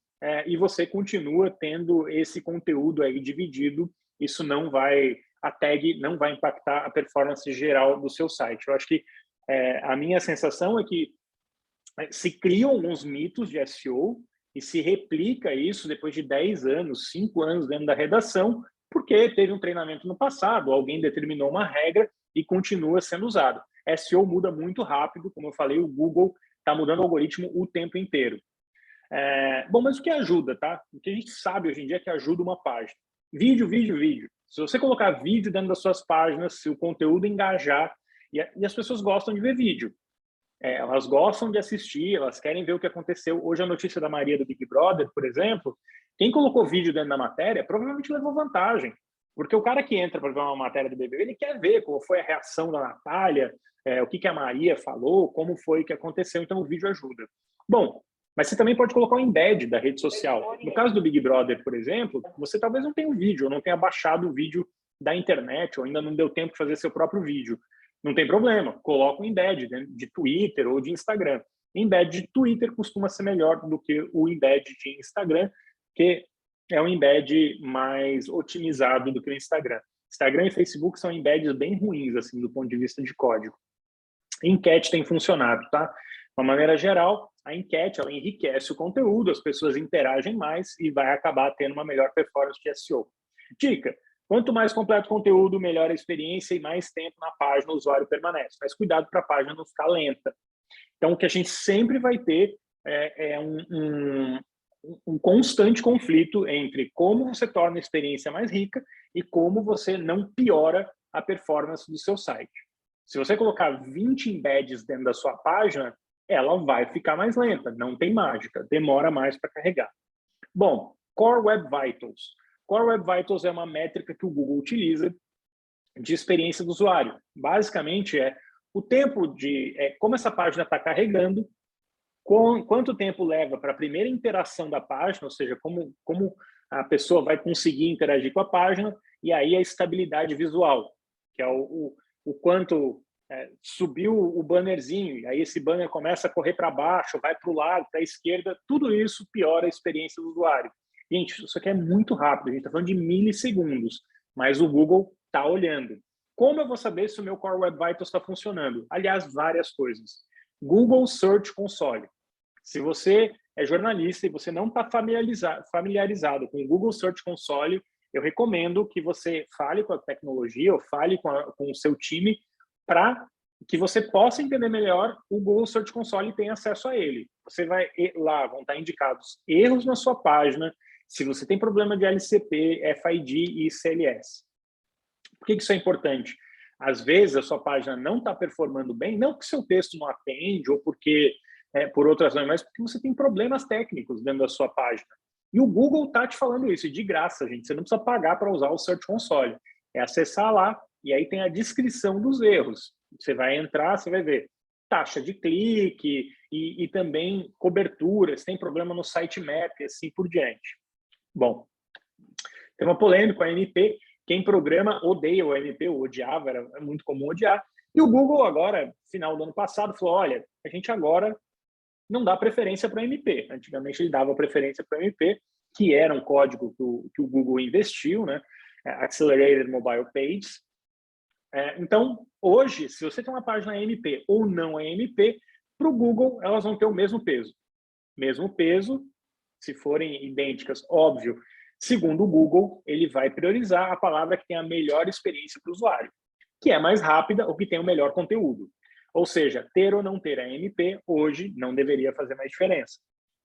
e você continua tendo esse conteúdo aí dividido. Isso a tag não vai impactar a performance geral do seu site. Eu acho que a minha sensação é que se criam alguns mitos de SEO e se replica isso depois de 10 anos, 5 anos dentro da redação, porque teve um treinamento no passado, alguém determinou uma regra e continua sendo usado. SEO muda muito rápido, como eu falei, o Google está mudando o algoritmo o tempo inteiro. Bom, mas o que ajuda, tá? O que a gente sabe hoje em dia é que ajuda uma página. Vídeo, vídeo, vídeo. Se você colocar vídeo dentro das suas páginas, se o conteúdo engajar, e as pessoas gostam de ver vídeo. Elas gostam de assistir, elas querem ver o que aconteceu. Hoje a notícia da Maria do Big Brother, por exemplo, quem colocou vídeo dentro da matéria provavelmente levou vantagem. Porque o cara que entra para ver uma matéria do BBB, ele quer ver qual foi a reação da Natália, o que a Maria falou, como foi que aconteceu, então o vídeo ajuda. Bom, mas você também pode colocar um embed da rede social. No caso do Big Brother, por exemplo, você talvez não tenha um vídeo, ou não tenha baixado o vídeo da internet, ou ainda não deu tempo de fazer seu próprio vídeo. Não tem problema, coloca um embed de Twitter ou de Instagram. Embed de Twitter costuma ser melhor do que o embed de Instagram, que é um embed mais otimizado do que o Instagram. Instagram e Facebook são embeds bem ruins, assim, do ponto de vista de código. Enquete tem funcionado, tá? De uma maneira geral, a enquete ela enriquece o conteúdo, as pessoas interagem mais e vai acabar tendo uma melhor performance de SEO. Dica: quanto mais completo o conteúdo, melhor a experiência e mais tempo na página o usuário permanece. Mas cuidado para a página não ficar lenta. Então, o que a gente sempre vai ter é um constante conflito entre como você torna a experiência mais rica e como você não piora a performance do seu site. Se você colocar 20 embeds dentro da sua página, ela vai ficar mais lenta, não tem mágica, demora mais para carregar. Bom, Core Web Vitals. Core Web Vitals é uma métrica que o Google utiliza de experiência do usuário. Basicamente, o tempo de como essa página está carregando, quanto tempo leva para a primeira interação da página, ou seja, como a pessoa vai conseguir interagir com a página, e aí a estabilidade visual, que é o quanto subiu o bannerzinho, aí esse banner começa a correr para baixo, vai para o lado, para a esquerda, tudo isso piora a experiência do usuário. Gente, isso aqui é muito rápido, a gente está falando de milissegundos, mas o Google está olhando. Como eu vou saber se o meu Core Web Vitals está funcionando? Aliás, várias coisas. Google Search Console. Se você é jornalista e você não está familiarizado com o Google Search Console, eu recomendo que você fale com a tecnologia ou fale com o seu time para que você possa entender melhor o Google Search Console e tenha acesso a ele. Você vai lá, vão estar indicados erros na sua página, se você tem problema de LCP, FID e CLS. Por que isso é importante? Às vezes a sua página não está performando bem, não porque seu texto não atende ou porque por outras razões, mas porque você tem problemas técnicos dentro da sua página. E o Google está te falando isso, e de graça, gente. Você não precisa pagar para usar o Search Console. É acessar lá, e aí tem a descrição dos erros. Você vai entrar, você vai ver taxa de clique e também cobertura, se tem problema no sitemap e assim por diante. Bom, tem uma polêmica, a AMP. Quem programa odeia o AMP, ou odiava, era muito comum odiar. E o Google agora, final do ano passado, falou, olha, a gente agora não dá preferência para o AMP. Antigamente ele dava preferência para o AMP, que era um código que o Google investiu, né? Accelerated Mobile Pages. Então, hoje, se você tem uma página AMP ou não AMP, para o Google elas vão ter o mesmo peso. Mesmo peso, se forem idênticas, óbvio. Segundo o Google, ele vai priorizar a palavra que tem a melhor experiência para o usuário, que é mais rápida ou que tem o melhor conteúdo. Ou seja, ter ou não ter a AMP hoje não deveria fazer mais diferença.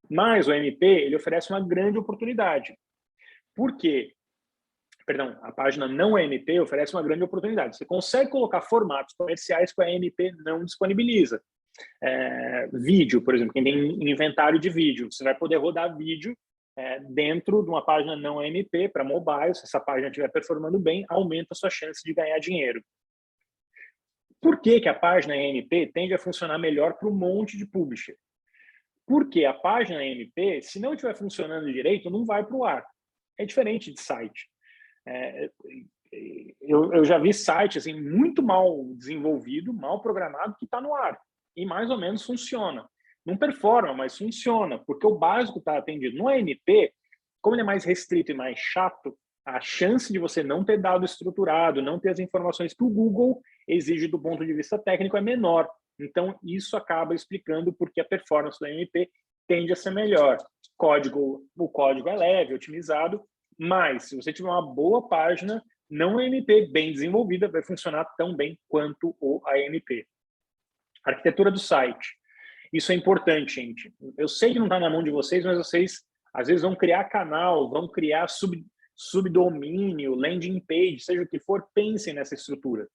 Mas o AMP, ele oferece uma grande oportunidade. Por quê? Perdão, a página não AMP oferece uma grande oportunidade. Você consegue colocar formatos comerciais que a AMP não disponibiliza. Vídeo, por exemplo, quem tem inventário de vídeo, você vai poder rodar vídeo dentro de uma página não AMP para mobile. Se essa página estiver performando bem, aumenta a sua chance de ganhar dinheiro. Por que a página AMP tende a funcionar melhor para um monte de publisher? Porque a página AMP, se não estiver funcionando direito, não vai para o ar. É diferente de site. Eu já vi site assim, muito mal desenvolvido, mal programado, que está no ar. E mais ou menos funciona. Não performa, mas funciona, porque o básico está atendido. No AMP, como ele é mais restrito e mais chato, a chance de você não ter dado estruturado, não ter as informações que o Google exige do ponto de vista técnico é menor. Então, isso acaba explicando por que a performance do AMP tende a ser melhor. O código é leve, otimizado, mas se você tiver uma boa página, não AMP bem desenvolvida, vai funcionar tão bem quanto o AMP. Arquitetura do site. Isso é importante, gente. Eu sei que não está na mão de vocês, mas vocês, às vezes, vão criar canal, vão criar subdomínio, landing page, seja o que for, pensem nessa estrutura.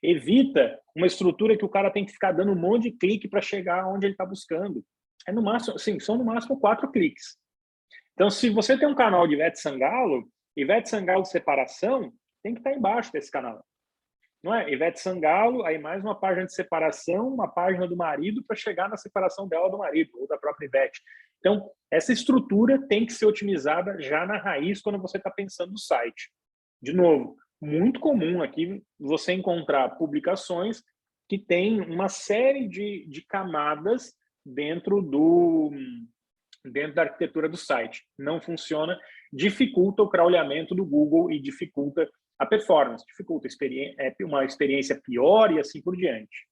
Evita uma estrutura que o cara tem que ficar dando um monte de clique para chegar onde ele está buscando. No máximo, assim, são no máximo 4 cliques. Então, se você tem um canal de Ivete Sangalo de separação, tem que estar embaixo desse canal. Não é? Ivete Sangalo, aí mais uma página de separação, uma página do marido para chegar na separação dela do marido, ou da própria Ivete. Então, essa estrutura tem que ser otimizada já na raiz quando você está pensando no site. De novo, muito comum aqui você encontrar publicações que têm uma série de camadas dentro da arquitetura do site. Não funciona, dificulta o crawleamento do Google e dificulta a performance, dificulta uma experiência pior e assim por diante.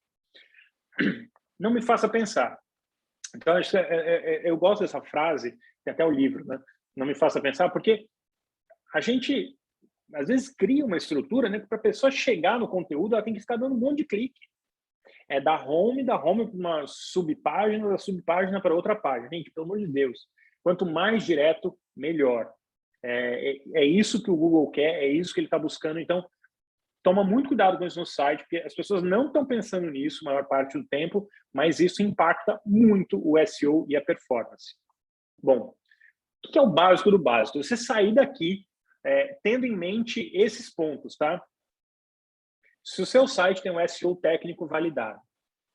Não me faça pensar. Então, eu gosto dessa frase, tem até o livro, né? Não me faça pensar, porque a gente, às vezes, cria uma estrutura, né, que para a pessoa chegar no conteúdo, ela tem que ficar dando um monte de clique. Da home para uma subpágina, da subpágina para outra página. Gente, pelo amor de Deus, quanto mais direto, melhor. É isso que o Google quer, é isso que ele está buscando. Então, toma muito cuidado com isso no site, porque as pessoas não estão pensando nisso a maior parte do tempo, mas isso impacta muito o SEO e a performance. Bom, o que é o básico do básico? Você sair daqui tendo em mente esses pontos, tá? Se o seu site tem um SEO técnico validado,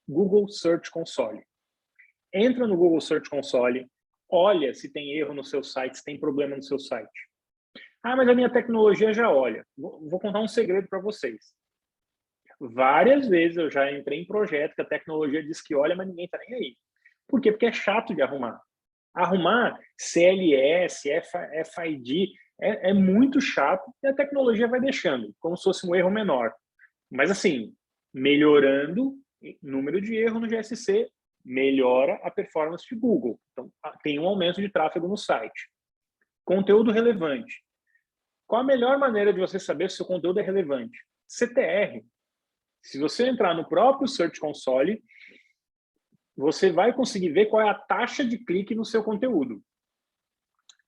Google Search Console. Entra no Google Search Console, olha se tem erro no seu site, se tem problema no seu site. Ah, mas a minha tecnologia já olha. Vou contar um segredo para vocês. Várias vezes eu já entrei em projeto que a tecnologia diz que olha, mas ninguém está nem aí. Por quê? Porque é chato de arrumar. Arrumar CLS, FID, é muito chato e a tecnologia vai deixando, como se fosse um erro menor. Mas, assim, melhorando o número de erro no GSC, melhora a performance de Google. Então, tem um aumento de tráfego no site. Conteúdo relevante. Qual a melhor maneira de você saber se o seu conteúdo é relevante? CTR. Se você entrar no próprio Search Console, você vai conseguir ver qual é a taxa de clique no seu conteúdo.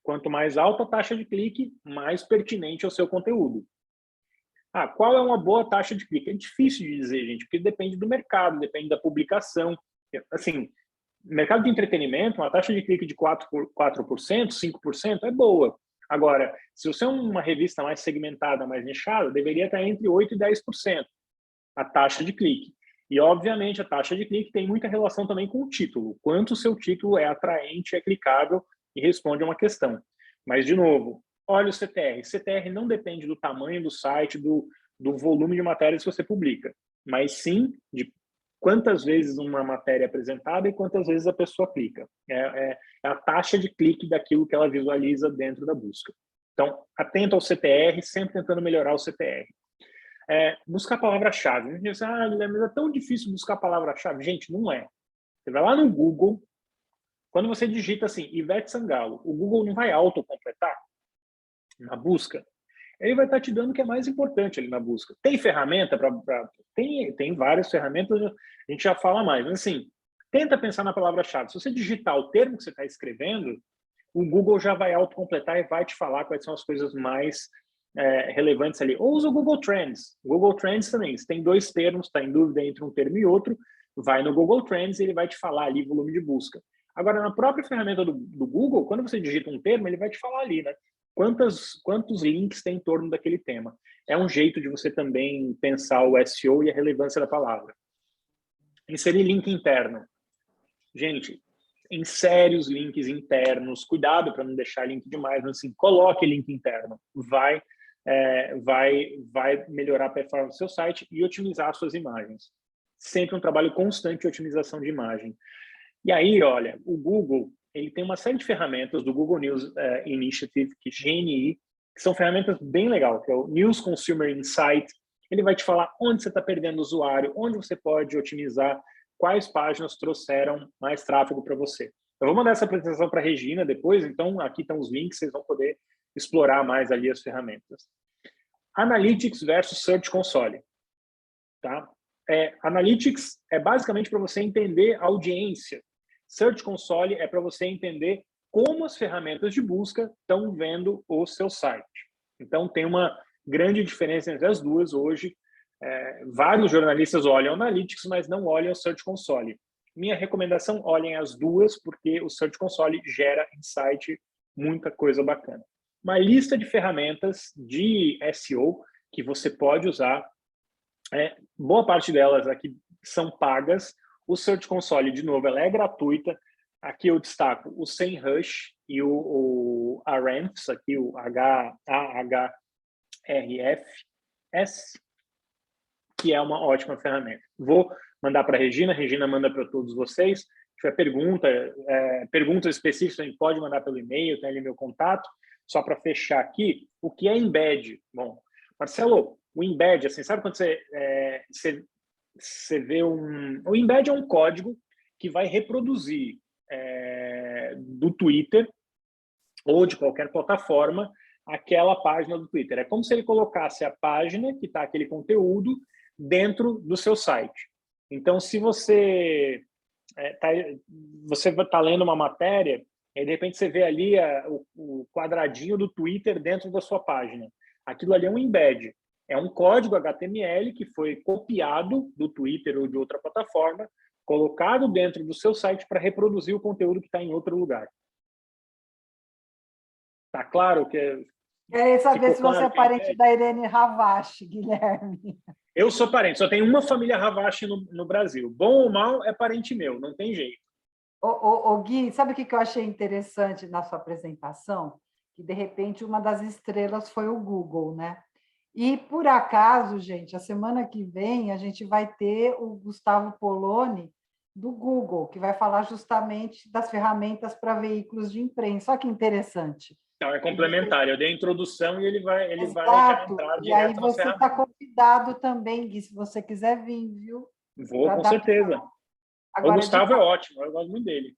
Quanto mais alta a taxa de clique, mais pertinente é o seu conteúdo. Qual é uma boa taxa de clique? É difícil de dizer, gente, porque depende do mercado, depende da publicação. Assim, mercado de entretenimento, uma taxa de clique de 4%, 5% é boa. Agora, se você é uma revista mais segmentada, mais nichada, deveria estar entre 8% e 10% a taxa de clique. E, obviamente, a taxa de clique tem muita relação também com o título. Quanto o seu título é atraente, é clicável e responde a uma questão. Mas, de novo, olha o CTR. CTR não depende do tamanho do site, do volume de matérias que você publica, mas sim de quantas vezes uma matéria é apresentada e quantas vezes a pessoa clica. É a taxa de clique daquilo que ela visualiza dentro da busca. Então, atento ao CTR, sempre tentando melhorar o CTR. Buscar a palavra-chave. A gente diz, mas é tão difícil buscar a palavra-chave. Gente, não é. Você vai lá no Google, quando você digita assim, Ivete Sangalo, o Google não vai autocompletar na busca? Ele vai estar te dando o que é mais importante ali na busca. Tem ferramenta tem várias ferramentas, a gente já fala mais, mas assim, tenta pensar na palavra-chave. Se você digitar o termo que você está escrevendo, o Google já vai autocompletar e vai te falar quais são as coisas mais relevantes ali. Ou usa o Google Trends. O Google Trends também, se tem dois termos, está em dúvida entre um termo e outro, vai no Google Trends e ele vai te falar ali volume de busca. Agora, na própria ferramenta do Google, quando você digita um termo, ele vai te falar ali, né? Quantos links tem em torno daquele tema. É um jeito de você também pensar o SEO e a relevância da palavra. Inserir link interno. Gente, insere os links internos. Cuidado para não deixar link demais, mas assim, coloque link interno. Vai melhorar a performance do seu site e otimizar as suas imagens. Sempre um trabalho constante de otimização de imagem. E aí, olha, o Google, ele tem uma série de ferramentas do Google News Initiative, que GNI, que são ferramentas bem legais, que é o News Consumer Insight. Ele vai te falar onde você está perdendo usuário, onde você pode otimizar, quais páginas trouxeram mais tráfego para você. Eu vou mandar essa apresentação para a Regina depois, então aqui estão os links, vocês vão poder explorar mais ali as ferramentas. Analytics versus Search Console. Tá? Analytics é basicamente para você entender a audiência. Search Console é para você entender como as ferramentas de busca estão vendo o seu site. Então, tem uma grande diferença entre as duas hoje. Vários jornalistas olham Analytics, mas não olham o Search Console. Minha recomendação, olhem as duas, porque o Search Console gera insight, muita coisa bacana. Uma lista de ferramentas de SEO que você pode usar. Boa parte delas aqui são pagas. O Search Console, de novo, ela é gratuita. Aqui eu destaco o SEMrush e o Ahrefs, aqui o Ahrefs, que é uma ótima ferramenta. Vou mandar para a Regina manda para todos vocês. Se tiver perguntas específicas, a gente pode mandar pelo e-mail, tem ali meu contato. Só para fechar aqui, o que é embed? Bom, Marcelo, o embed, assim, sabe quando você vê o embed é um código que vai reproduzir do Twitter ou de qualquer plataforma aquela página do Twitter. É como se ele colocasse a página que está aquele conteúdo dentro do seu site. Então, se você está lendo uma matéria e de repente você vê ali o quadradinho do Twitter dentro da sua página. Aquilo ali é um embed. É um código HTML que foi copiado do Twitter ou de outra plataforma, colocado dentro do seu site para reproduzir o conteúdo que está em outro lugar. Tá claro que... Queria saber se você é parente da Irene Ravache, Guilherme. Eu sou parente, só tem uma família Ravache no Brasil. Bom ou mal, é parente meu, não tem jeito. Gui, sabe o que eu achei interessante na sua apresentação? Que, de repente, uma das estrelas foi o Google, né? E, por acaso, gente, a semana que vem a gente vai ter o Gustavo Poloni, do Google, que vai falar justamente das ferramentas para veículos de imprensa. Olha que interessante. Então, é complementar. Eu dei a introdução e ele vai já entrar E aí direto nas você está ferramentas. convidado também, Gui, se você quiser vir, viu? Vou, com certeza. O Gustavo é ótimo, eu gosto muito dele.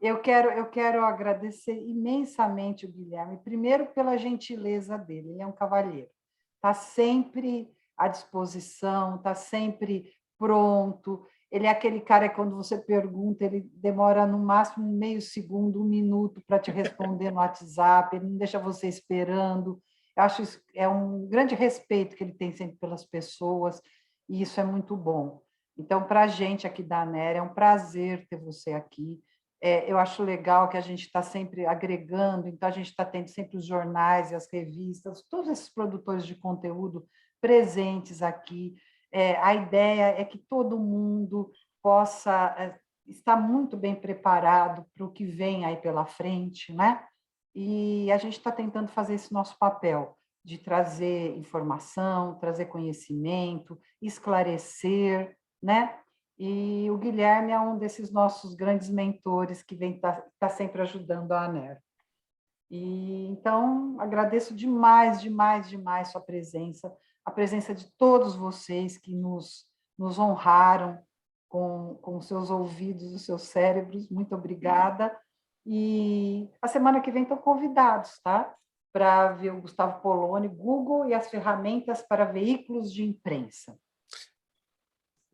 Eu quero agradecer imensamente o Guilherme, primeiro pela gentileza dele, ele é um cavalheiro, está sempre à disposição, está sempre pronto, ele é aquele cara que quando você pergunta, ele demora no máximo meio segundo, 1 minuto para te responder no WhatsApp, ele não deixa você esperando. Eu acho isso é um grande respeito que ele tem sempre pelas pessoas, e isso é muito bom. Então, para a gente aqui da ANER, é um prazer ter você aqui. Eu acho legal que a gente está sempre agregando, então a gente está tendo sempre os jornais e as revistas, todos esses produtores de conteúdo presentes aqui. A ideia é que todo mundo possa estar muito bem preparado para o que vem aí pela frente, né? E a gente está tentando fazer esse nosso papel de trazer informação, trazer conhecimento, esclarecer, né? E o Guilherme é um desses nossos grandes mentores que vem tá sempre ajudando a ANER. E, então, agradeço demais, demais, demais sua presença, a presença de todos vocês que nos honraram com seus ouvidos, os seus cérebros. Muito obrigada. E a semana que vem estão convidados, tá? Para ver o Gustavo Poloni, Google e as ferramentas para veículos de imprensa.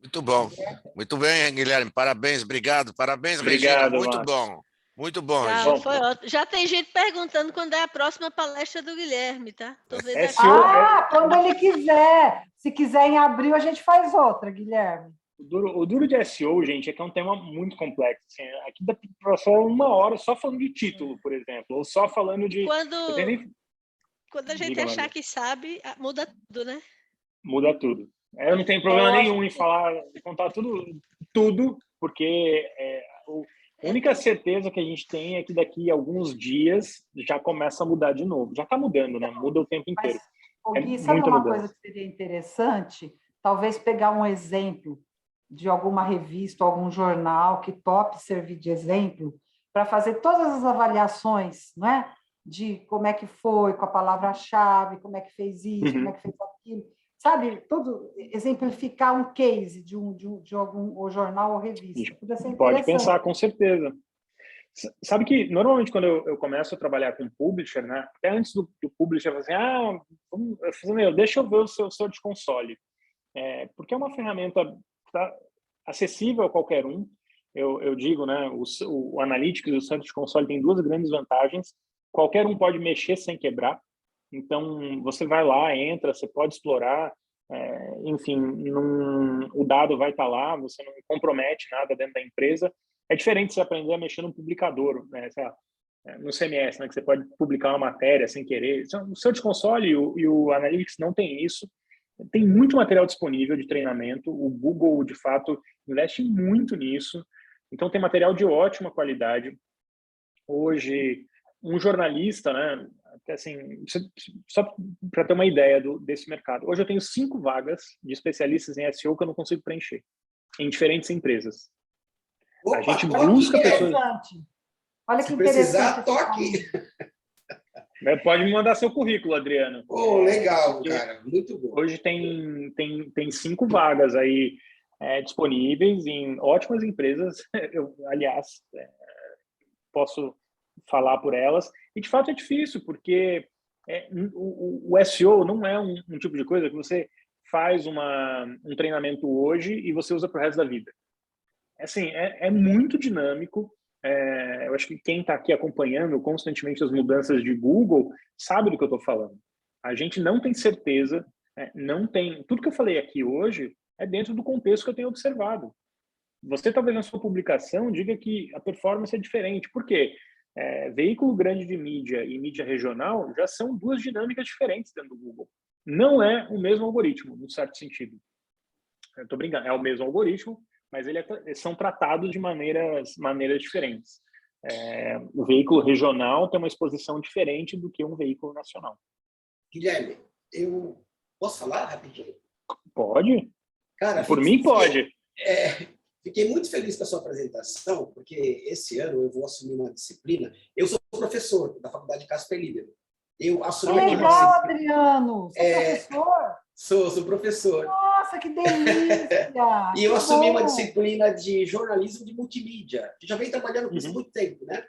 Muito bom. Muito bem, Guilherme. Parabéns, obrigado. Parabéns, Obrigado, Regina. Muito Márcio. bom. Muito bom, Já, Regina. foi ótimo. Já tem gente perguntando quando é a próxima palestra do Guilherme, tá? Tô vendo aqui. Quando ele quiser. Se quiser, em abril, a gente faz outra, Guilherme. O duro de SEO, gente, é que é um tema muito complexo. Assim, aqui dá para falar 1 hora só falando de título, por exemplo, ou só falando de... Quando a gente achar que sabe, muda tudo, né? Muda tudo. Eu não tenho problema nenhum em contar tudo, porque a única certeza que a gente tem é que daqui a alguns dias já começa a mudar de novo. Já está mudando, né? Muda o tempo inteiro. Gui, sabe uma coisa que seria interessante? Talvez pegar um exemplo de alguma revista, algum jornal que tope servir de exemplo para fazer todas as avaliações, não é? De como é que foi com a palavra-chave, como é que fez isso, como é que fez aquilo. Sabe, exemplificar um case de algum jornal ou revista. Pode pensar, com certeza. Sabe que, normalmente, quando eu começo a trabalhar com publisher, né, até antes do publisher, eu falo assim, deixa eu ver o seu Search Console. Porque é uma ferramenta acessível a qualquer um. Eu digo, né, o Analytics e o Search Console tem 2 grandes vantagens. Qualquer um pode mexer sem quebrar. Então, você vai lá, entra, você pode explorar, enfim, o dado vai estar lá, você não compromete nada dentro da empresa. É diferente você aprender a mexer no publicador, né? Sei lá, no CMS, né? Que você pode publicar uma matéria sem querer. O Search Console e o Analytics não tem isso. Tem muito material disponível de treinamento. O Google, de fato, investe muito nisso. Então, tem material de ótima qualidade. Hoje, um jornalista, né? Assim, só para ter uma ideia desse mercado. Hoje eu tenho 5 vagas de especialistas em SEO que eu não consigo preencher, em diferentes empresas. Opa, a gente busca pessoas... Olha que Se interessante. precisar, toque. Pode me mandar seu currículo, Adriano. Legal, cara. Muito bom. Hoje tem 5 vagas aí disponíveis em ótimas empresas. Eu, aliás, posso falar por elas. E, de fato, é difícil, porque o SEO não é um tipo de coisa que você faz um treinamento hoje e você usa para o resto da vida. Assim, é muito dinâmico. Eu acho que quem está aqui acompanhando constantemente as mudanças de Google sabe do que eu estou falando. A gente não tem certeza, não tem... Tudo que eu falei aqui hoje é dentro do contexto que eu tenho observado. Você, talvez, na sua publicação, diga que a performance é diferente. Por quê? Veículo grande de mídia e mídia regional já são 2 dinâmicas diferentes dentro do Google. Não é o mesmo algoritmo, no certo sentido. Eu estou brincando, é o mesmo algoritmo, mas eles são tratados de maneiras diferentes. O veículo regional tem uma exposição diferente do que um veículo nacional. Guilherme, Eu posso falar rapidinho? Pode? Cara, por mim, pode. Fiquei muito feliz com a sua apresentação, porque esse ano eu vou assumir uma disciplina. Eu sou professor da Faculdade Casper Líbero. Eu assumi legal, Adriano! Você é professor? Sou professor. Nossa, que delícia! E eu assumi uma disciplina de jornalismo de multimídia, que já vem trabalhando com isso há muito tempo, né?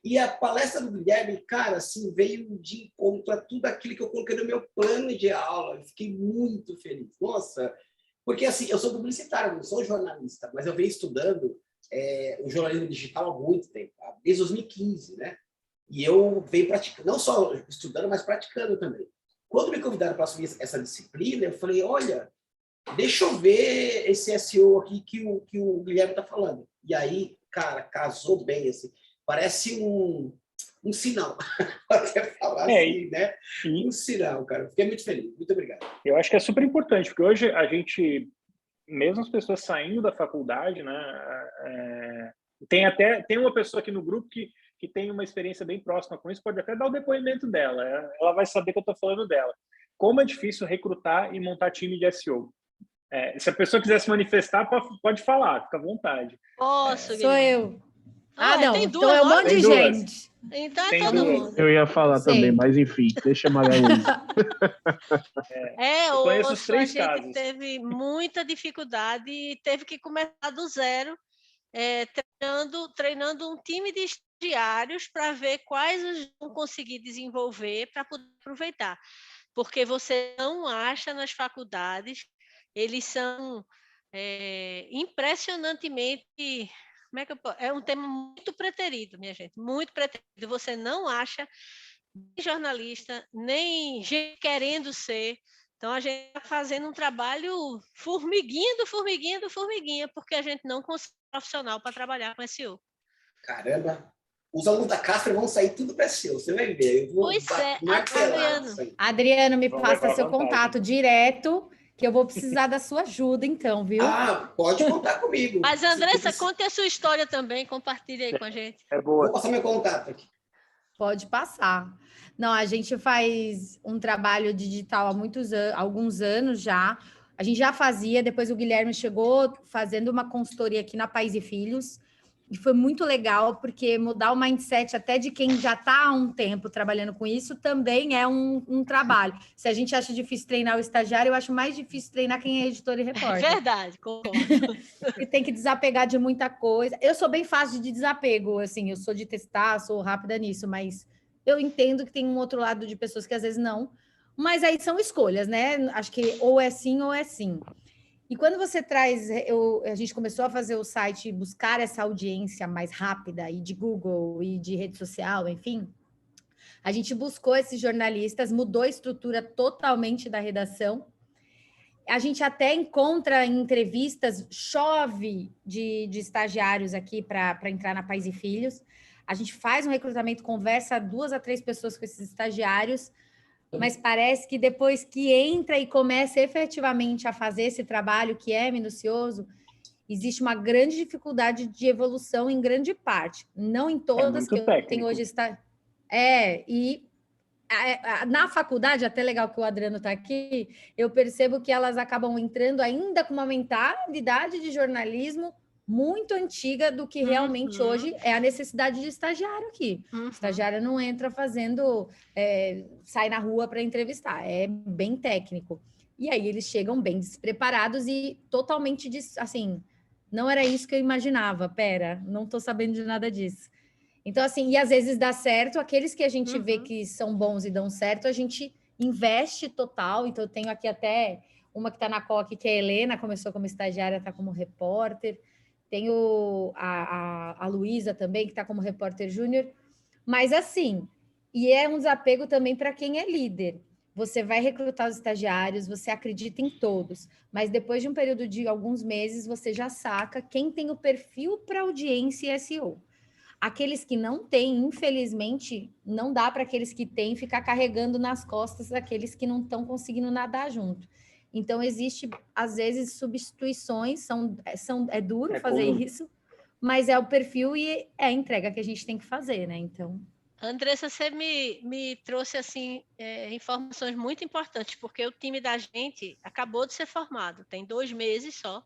E a palestra do Guilherme, cara, assim, veio de encontro a tudo aquilo que eu coloquei no meu plano de aula. Eu fiquei muito feliz. Nossa, porque assim, eu sou publicitário, não sou jornalista, mas eu venho estudando o jornalismo digital há muito tempo, desde 2015, né? E eu venho praticando, não só estudando, mas praticando também. Quando me convidaram para assumir essa disciplina, eu falei, olha, deixa eu ver esse SEO aqui que o Guilherme está falando. E aí, cara, casou bem, assim. Parece um sinal. Pode falar assim, né? Um sinal, cara. Fiquei muito feliz. Muito obrigado. Eu acho que é super importante, porque hoje a gente, mesmo as pessoas saindo da faculdade, né? Tem uma pessoa aqui no grupo que tem uma experiência bem próxima com isso, pode até dar o depoimento dela. Ela vai saber que eu estou falando dela. Como é difícil recrutar e montar time de SEO. Se a pessoa quiser se manifestar, pode falar, fica à vontade. Posso, Sou eu. não. Tem duas, então é um monte de gente. Então é todo mundo. Eu ia falar também, mas enfim, deixa a Maria Luísa. Eu conheço os 3 a casos. gente teve muita dificuldade e teve que começar do zero, treinando um time de estagiários para ver quais eles vão conseguir desenvolver para poder aproveitar. Porque você não acha nas faculdades, eles são impressionantemente... É um tema muito preterido, minha gente, muito preterido. Você não acha nem jornalista, nem gente querendo ser. Então, a gente está fazendo um trabalho formiguinha do formiguinha, porque a gente não consegue profissional para trabalhar com SEO. Caramba! Os alunos da Casper vão sair tudo para SEO, você vai ver. Eu vou martelar isso aí. Adriano, me passa seu contato direto, que eu vou precisar da sua ajuda, então, viu? Pode contar comigo. Mas, Andressa, conte a sua história também, compartilhe aí com a gente. É boa. Vou passar meu contato aqui. Pode passar. Não, a gente faz um trabalho digital há alguns anos já. A gente já fazia, depois o Guilherme chegou fazendo uma consultoria aqui na Pais e Filhos, e foi muito legal, porque mudar o mindset até de quem já está há um tempo trabalhando com isso também é um trabalho. Se a gente acha difícil treinar o estagiário, eu acho mais difícil treinar quem é editor e repórter. É verdade, concordo. E tem que desapegar de muita coisa. Eu sou bem fácil de desapego, assim, eu sou de testar, sou rápida nisso, mas eu entendo que tem um outro lado de pessoas que às vezes não. Mas aí são escolhas, né? Acho que ou é sim ou é sim. E quando você traz, a gente começou a fazer o site, buscar essa audiência mais rápida, e de Google, e de rede social, enfim, a gente buscou esses jornalistas, mudou a estrutura totalmente da redação. A gente até encontra em entrevistas, chove de estagiários aqui para entrar na Pais e Filhos. A gente faz um recrutamento, conversa 2 a 3 pessoas com esses estagiários, mas parece que depois que entra e começa efetivamente a fazer esse trabalho que é minucioso, existe uma grande dificuldade de evolução em grande parte. Não em todas que eu tenho hoje. Na faculdade, até legal que o Adriano está aqui, eu percebo que elas acabam entrando ainda com uma mentalidade de jornalismo muito antiga do que realmente hoje é a necessidade de estagiário aqui. O estagiário não entra fazendo, sai na rua para entrevistar, é bem técnico. E aí eles chegam bem despreparados e totalmente, assim, não era isso que eu imaginava, não estou sabendo de nada disso. Então, assim, e às vezes dá certo, aqueles que a gente vê que são bons e dão certo, a gente investe total. Então, eu tenho aqui até uma que está na COC, que é a Helena, começou como estagiária, está como repórter. Tenho a Luísa também, que está como repórter júnior. Mas, assim, e é um desapego também para quem é líder. Você vai recrutar os estagiários, você acredita em todos, mas depois de um período de alguns meses, você já saca quem tem o perfil para audiência e SEO. Aqueles que não têm, infelizmente, não dá para aqueles que têm ficar carregando nas costas daqueles que não estão conseguindo nadar junto. Então, existe, às vezes, substituições, é duro fazer isso, mas é o perfil e é a entrega que a gente tem que fazer, né? Então... Andressa, você me trouxe assim informações muito importantes, porque o time da gente acabou de ser formado, tem 2 meses só.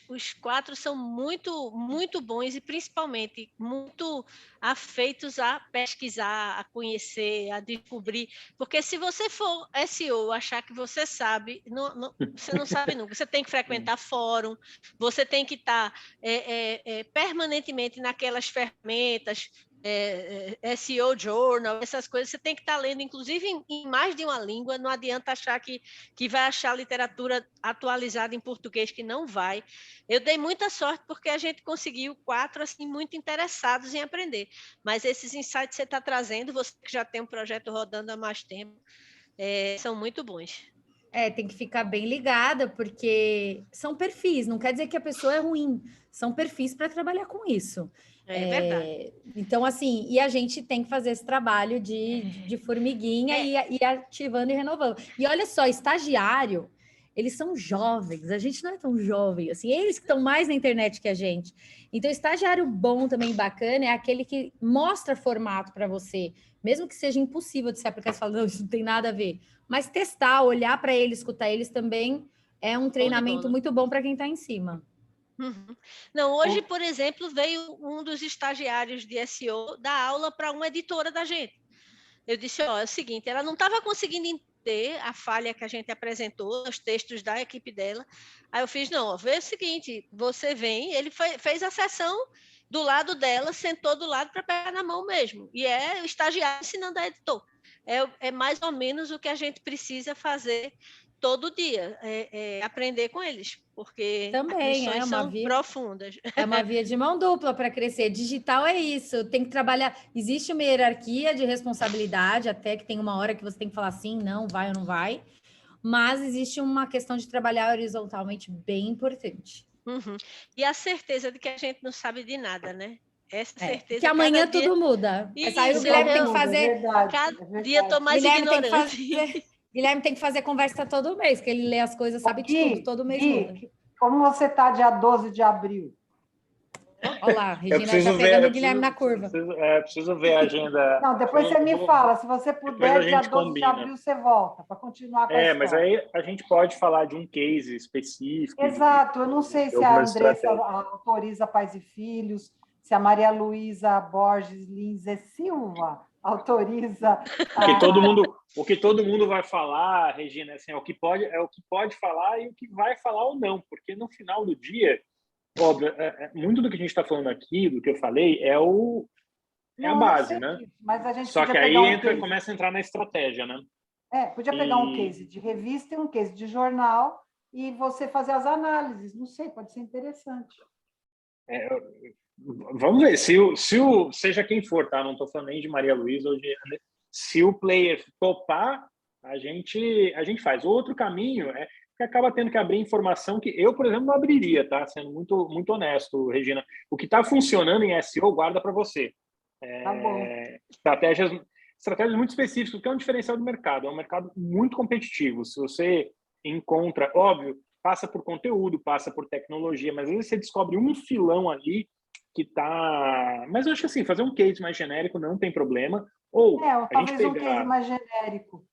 Os 4 são muito, muito bons e principalmente muito afeitos a pesquisar, a conhecer, a descobrir. Porque se você for SEO, achar que você sabe, você não sabe nunca. Você tem que frequentar fórum, você tem que estar permanentemente naquelas ferramentas, SEO Journal, essas coisas, você tem que estar lendo, inclusive em mais de uma língua. Não adianta achar que vai achar literatura atualizada em português, que não vai. Eu dei muita sorte porque a gente conseguiu 4 assim, muito interessados em aprender. Mas esses insights que você está trazendo, você que já tem um projeto rodando há mais tempo, são muito bons. Tem que ficar bem ligada, porque são perfis, não quer dizer que a pessoa é ruim, são perfis para trabalhar com isso. É verdade. Então, assim, e a gente tem que fazer esse trabalho de formiguinha e ativando e renovando. E olha só, estagiário, eles são jovens, a gente não é tão jovem, assim, eles que estão mais na internet que a gente. Então, estagiário bom também, bacana, é aquele que mostra formato para você, mesmo que seja impossível de se aplicar, você fala, não, isso não tem nada a ver. Mas testar, olhar para eles, escutar eles também é um treinamento muito bom para quem está em cima. Uhum. Não, hoje, por exemplo, veio um dos estagiários de SEO dar aula para uma editora da gente. Eu disse, é o seguinte, ela não estava conseguindo entender a falha que a gente apresentou nos textos da equipe dela. Aí eu fiz, vê o seguinte, você vem, ele fez a sessão do lado dela, sentou do lado para pegar na mão mesmo. E o estagiário ensinando a editor. É mais ou menos o que a gente precisa fazer todo dia, aprender com eles, porque também as lições são profundas. É uma via de mão dupla para crescer. Digital é isso, tem que trabalhar. Existe uma hierarquia de responsabilidade, até que tem uma hora que você tem que falar sim, não, vai ou não vai, mas existe uma questão de trabalhar horizontalmente bem importante. Uhum. E a certeza de que a gente não sabe de nada, né? Essa certeza que amanhã tudo muda. Aí o Guilherme tem que fazer. Cada dia estou mais ignorante. Guilherme tem que fazer conversa todo mês, que ele lê as coisas, sabe de tudo, todo mês muda. Como você está dia 12 de abril? Olha lá, Regina já pegando o Guilherme na curva. Preciso ver a agenda. Não, depois você me fala, se você puder, dia 12 de abril você volta, para continuar com a história. Mas aí a gente pode falar de um case específico. Exato, eu não sei se a Andressa autoriza Pais e Filhos, se a Maria Luísa Borges Lins e Silva autoriza. O que todo mundo vai falar, Regina, assim, é o que pode falar e o que vai falar ou não, porque no final do dia, óbvio, muito do que a gente está falando aqui, do que eu falei, é a base, né? Mas a gente só que aí começa a entrar na estratégia, né? Podia pegar um case de revista e um case de jornal e você fazer as análises, não sei, pode ser interessante. Vamos ver, seja quem for, tá? Não estou falando nem de Maria Luísa ou de... Se o player topar, a gente faz. Outro caminho é que acaba tendo que abrir informação que eu, por exemplo, não abriria, tá? Sendo muito, muito honesto, Regina. O que está funcionando em SEO, guarda para você. Tá bom. Estratégias muito específicas, que é um diferencial do mercado. É um mercado muito competitivo. Se você encontra, óbvio, passa por conteúdo, passa por tecnologia, mas às vezes você descobre um filão ali que tá... Mas eu acho assim, fazer um case mais genérico não tem problema. Ou talvez um case mais genérico.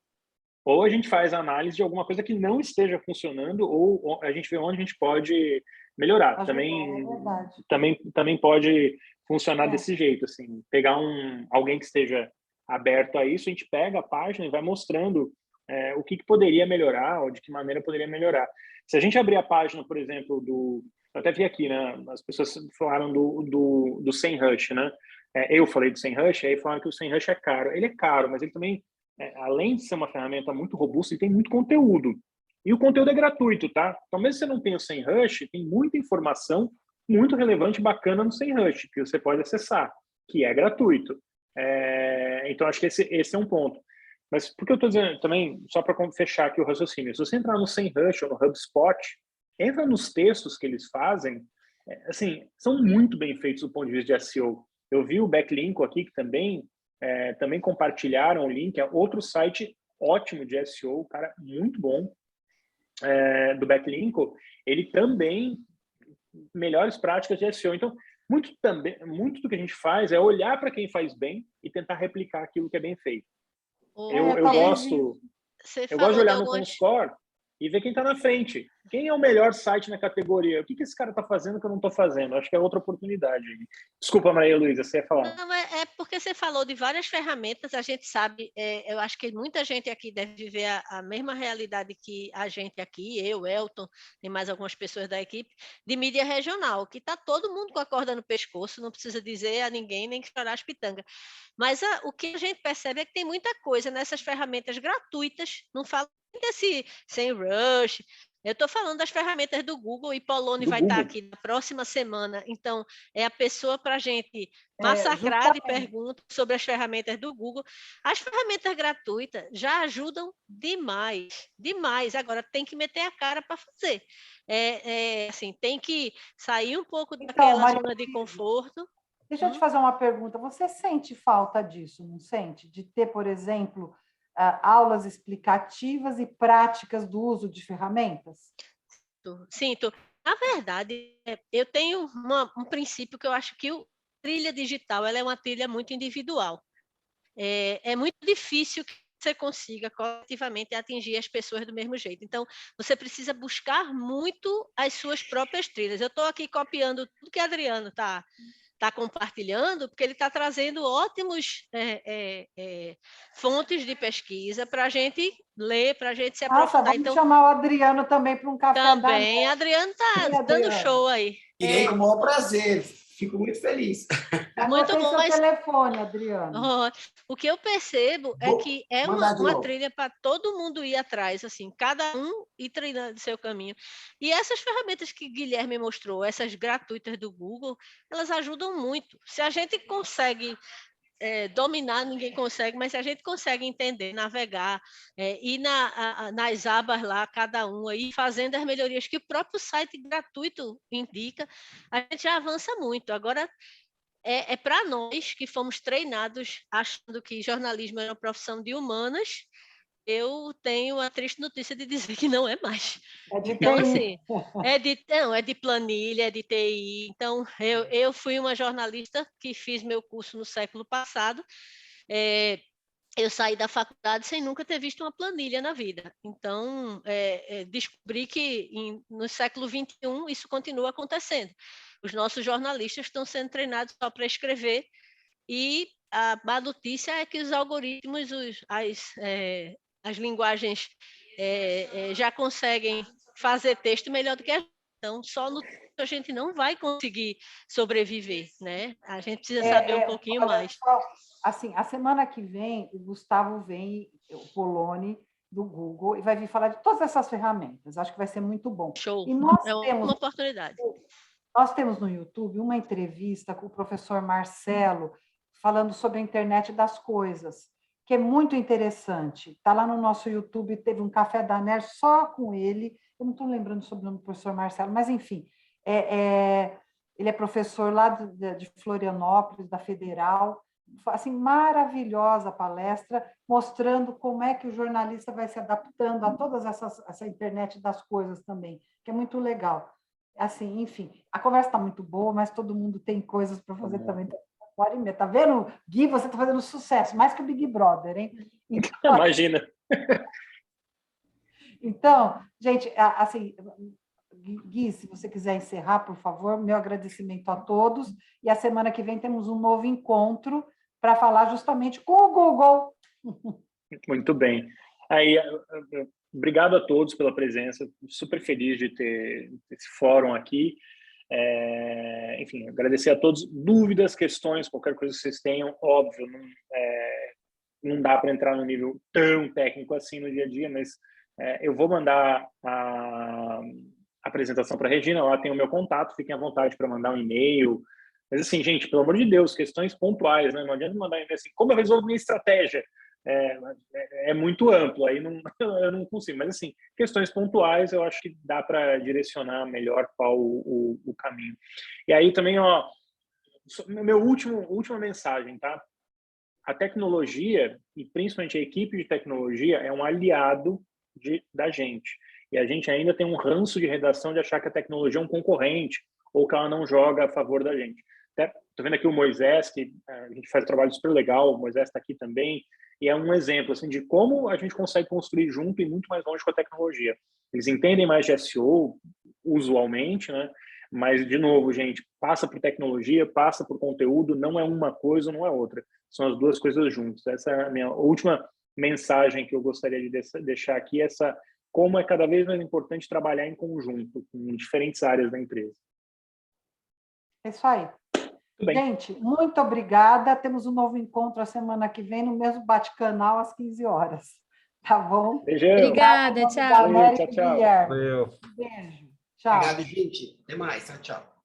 Ou a gente faz a análise de alguma coisa que não esteja funcionando, ou a gente vê onde a gente pode melhorar. Também pode funcionar desse jeito, assim, pegar alguém que esteja aberto a isso, a gente pega a página e vai mostrando o que poderia melhorar, ou de que maneira poderia melhorar. Se a gente abrir a página, por exemplo, eu até vi aqui, né? As pessoas falaram do SEMrush, né? Eu falei do SEMrush, aí falaram que o SEMrush é caro. Ele é caro, mas ele também, além de ser uma ferramenta muito robusta, ele tem muito conteúdo. E o conteúdo é gratuito, tá? Então, mesmo se você não tem o SEMrush, tem muita informação muito relevante e bacana no SEMrush, que você pode acessar, que é gratuito. Então, acho que esse é um ponto. Mas por que eu estou dizendo também, só para fechar aqui o raciocínio, se você entrar no SEMrush ou no HubSpot, entra nos textos que eles fazem, assim, são muito bem feitos do ponto de vista de SEO. Eu vi o Backlink aqui, que também compartilharam o link, é outro site ótimo de SEO, cara, muito bom, do Backlink. Ele também, melhores práticas de SEO. Então, muito do que a gente faz é olhar para quem faz bem e tentar replicar aquilo que é bem feito. Ô, Eu gosto de olhar no Comscore e ver quem está na frente. Quem é o melhor site na categoria? O que esse cara está fazendo que eu não estou fazendo? Acho que é outra oportunidade. Desculpa, Maria Luísa, você ia falar. Não, é porque você falou de várias ferramentas, a gente sabe, eu acho que muita gente aqui deve viver a mesma realidade que a gente aqui, eu, Elton, e mais algumas pessoas da equipe, de mídia regional, que está todo mundo com a corda no pescoço, não precisa dizer a ninguém, nem chorar as pitangas. Mas o que a gente percebe é que tem muita coisa nessas ferramentas gratuitas, não falo desse sem rush. Eu estou falando das ferramentas do Google e Poloni vai estar aqui na próxima semana. Então, é a pessoa para a gente massacrar de perguntas sobre as ferramentas do Google. As ferramentas gratuitas já ajudam demais, demais. Agora, tem que meter a cara para fazer. Assim, tem que sair um pouco daquela zona de conforto. Deixa eu te fazer uma pergunta. Você sente falta disso, não sente? De ter, por exemplo, aulas explicativas e práticas do uso de ferramentas? Sinto. Na verdade, eu tenho um princípio que eu acho que a trilha digital ela é uma trilha muito individual. É muito difícil que você consiga coletivamente atingir as pessoas do mesmo jeito. Então, você precisa buscar muito as suas próprias trilhas. Eu estou aqui copiando tudo que o Adriano está compartilhando, porque ele está trazendo ótimos fontes de pesquisa para a gente ler, para a gente se aprofundar. Vamos então, chamar o Adriano também para um café também. Adriano está dando show aí. Irei com o maior prazer. Fico muito feliz. Muito bom. Mas telefone, Adriano. O que eu percebo é que é uma trilha para todo mundo ir atrás, assim, cada um ir treinando seu caminho. E essas ferramentas que Guilherme mostrou, essas gratuitas do Google, elas ajudam muito. Se a gente consegue dominar, ninguém consegue, mas se a gente consegue entender, navegar, ir nas abas lá, cada um aí, fazendo as melhorias que o próprio site gratuito indica, a gente já avança muito. Agora, é para nós que fomos treinados achando que jornalismo era uma profissão de humanas, eu tenho a triste notícia de dizer que não é mais. Então, assim, é de planilha, é de TI. Então, eu fui uma jornalista que fiz meu curso no século passado. Eu saí da faculdade sem nunca ter visto uma planilha na vida. Então, descobri que no século XXI isso continua acontecendo. Os nossos jornalistas estão sendo treinados só para escrever e a má notícia é que os algoritmos, as linguagens já conseguem fazer texto melhor do que a gente. Então, só no texto a gente não vai conseguir sobreviver, né? A gente precisa saber um pouquinho mais. Assim, a semana que vem, o Gustavo vem, o Poloni, do Google, e vai vir falar de todas essas ferramentas. Acho que vai ser muito bom. Show. E nós temos uma oportunidade. Nós temos no YouTube uma entrevista com o professor Marcelo, falando sobre a internet das coisas, que é muito interessante. Está lá no nosso YouTube, teve um Café da Nerd só com ele. Eu não estou lembrando sobre o nome do professor Marcelo, mas, enfim, ele é professor lá de Florianópolis, da Federal. Assim, maravilhosa palestra, mostrando como é que o jornalista vai se adaptando a todas essa internet das coisas também, que é muito legal. Assim, enfim, a conversa está muito boa, mas todo mundo tem coisas para fazer também. Tá vendo, Gui? Você está fazendo sucesso, mais que o Big Brother, hein? Então, imagina. Então, gente, assim, Gui, se você quiser encerrar, por favor, meu agradecimento a todos. E a semana que vem temos um novo encontro para falar justamente com o Google. Muito bem. Obrigado a todos pela presença. Super feliz de ter esse fórum aqui. Enfim, agradecer a todos. Dúvidas, questões, qualquer coisa que vocês tenham, óbvio, não dá para entrar num nível tão técnico assim no dia a dia, mas eu vou mandar a apresentação para a Regina, lá tem o meu contato, fiquem à vontade para mandar um e-mail. Mas assim, gente, pelo amor de Deus, questões pontuais, né? Não adianta mandar e-mail assim, como eu resolvo minha estratégia? É muito amplo, aí eu não consigo. Mas assim, questões pontuais, eu acho que dá para direcionar melhor qual o caminho. E aí também, meu última mensagem, tá? A tecnologia, e principalmente a equipe de tecnologia, é um aliado da gente. E a gente ainda tem um ranço de redação de achar que a tecnologia é um concorrente ou que ela não joga a favor da gente. Estou vendo aqui o Moisés, que a gente faz um trabalho super legal, o Moisés está aqui também, e é um exemplo assim, de como a gente consegue construir junto e muito mais longe com a tecnologia. Eles entendem mais de SEO, usualmente, né? Mas, de novo, gente, passa por tecnologia, passa por conteúdo, não é uma coisa, não é outra. São as duas coisas juntas. Essa é a minha última mensagem que eu gostaria de deixar aqui, como é cada vez mais importante trabalhar em conjunto, com diferentes áreas da empresa. É isso aí. Gente, muito obrigada. Temos um novo encontro a semana que vem, no mesmo bate-canal, às 15 horas. Tá bom? Beijão. Obrigada, tchau. Valeu, tchau, tchau. Beijo. Tchau. Obrigado, gente. Até mais. Tchau, tchau.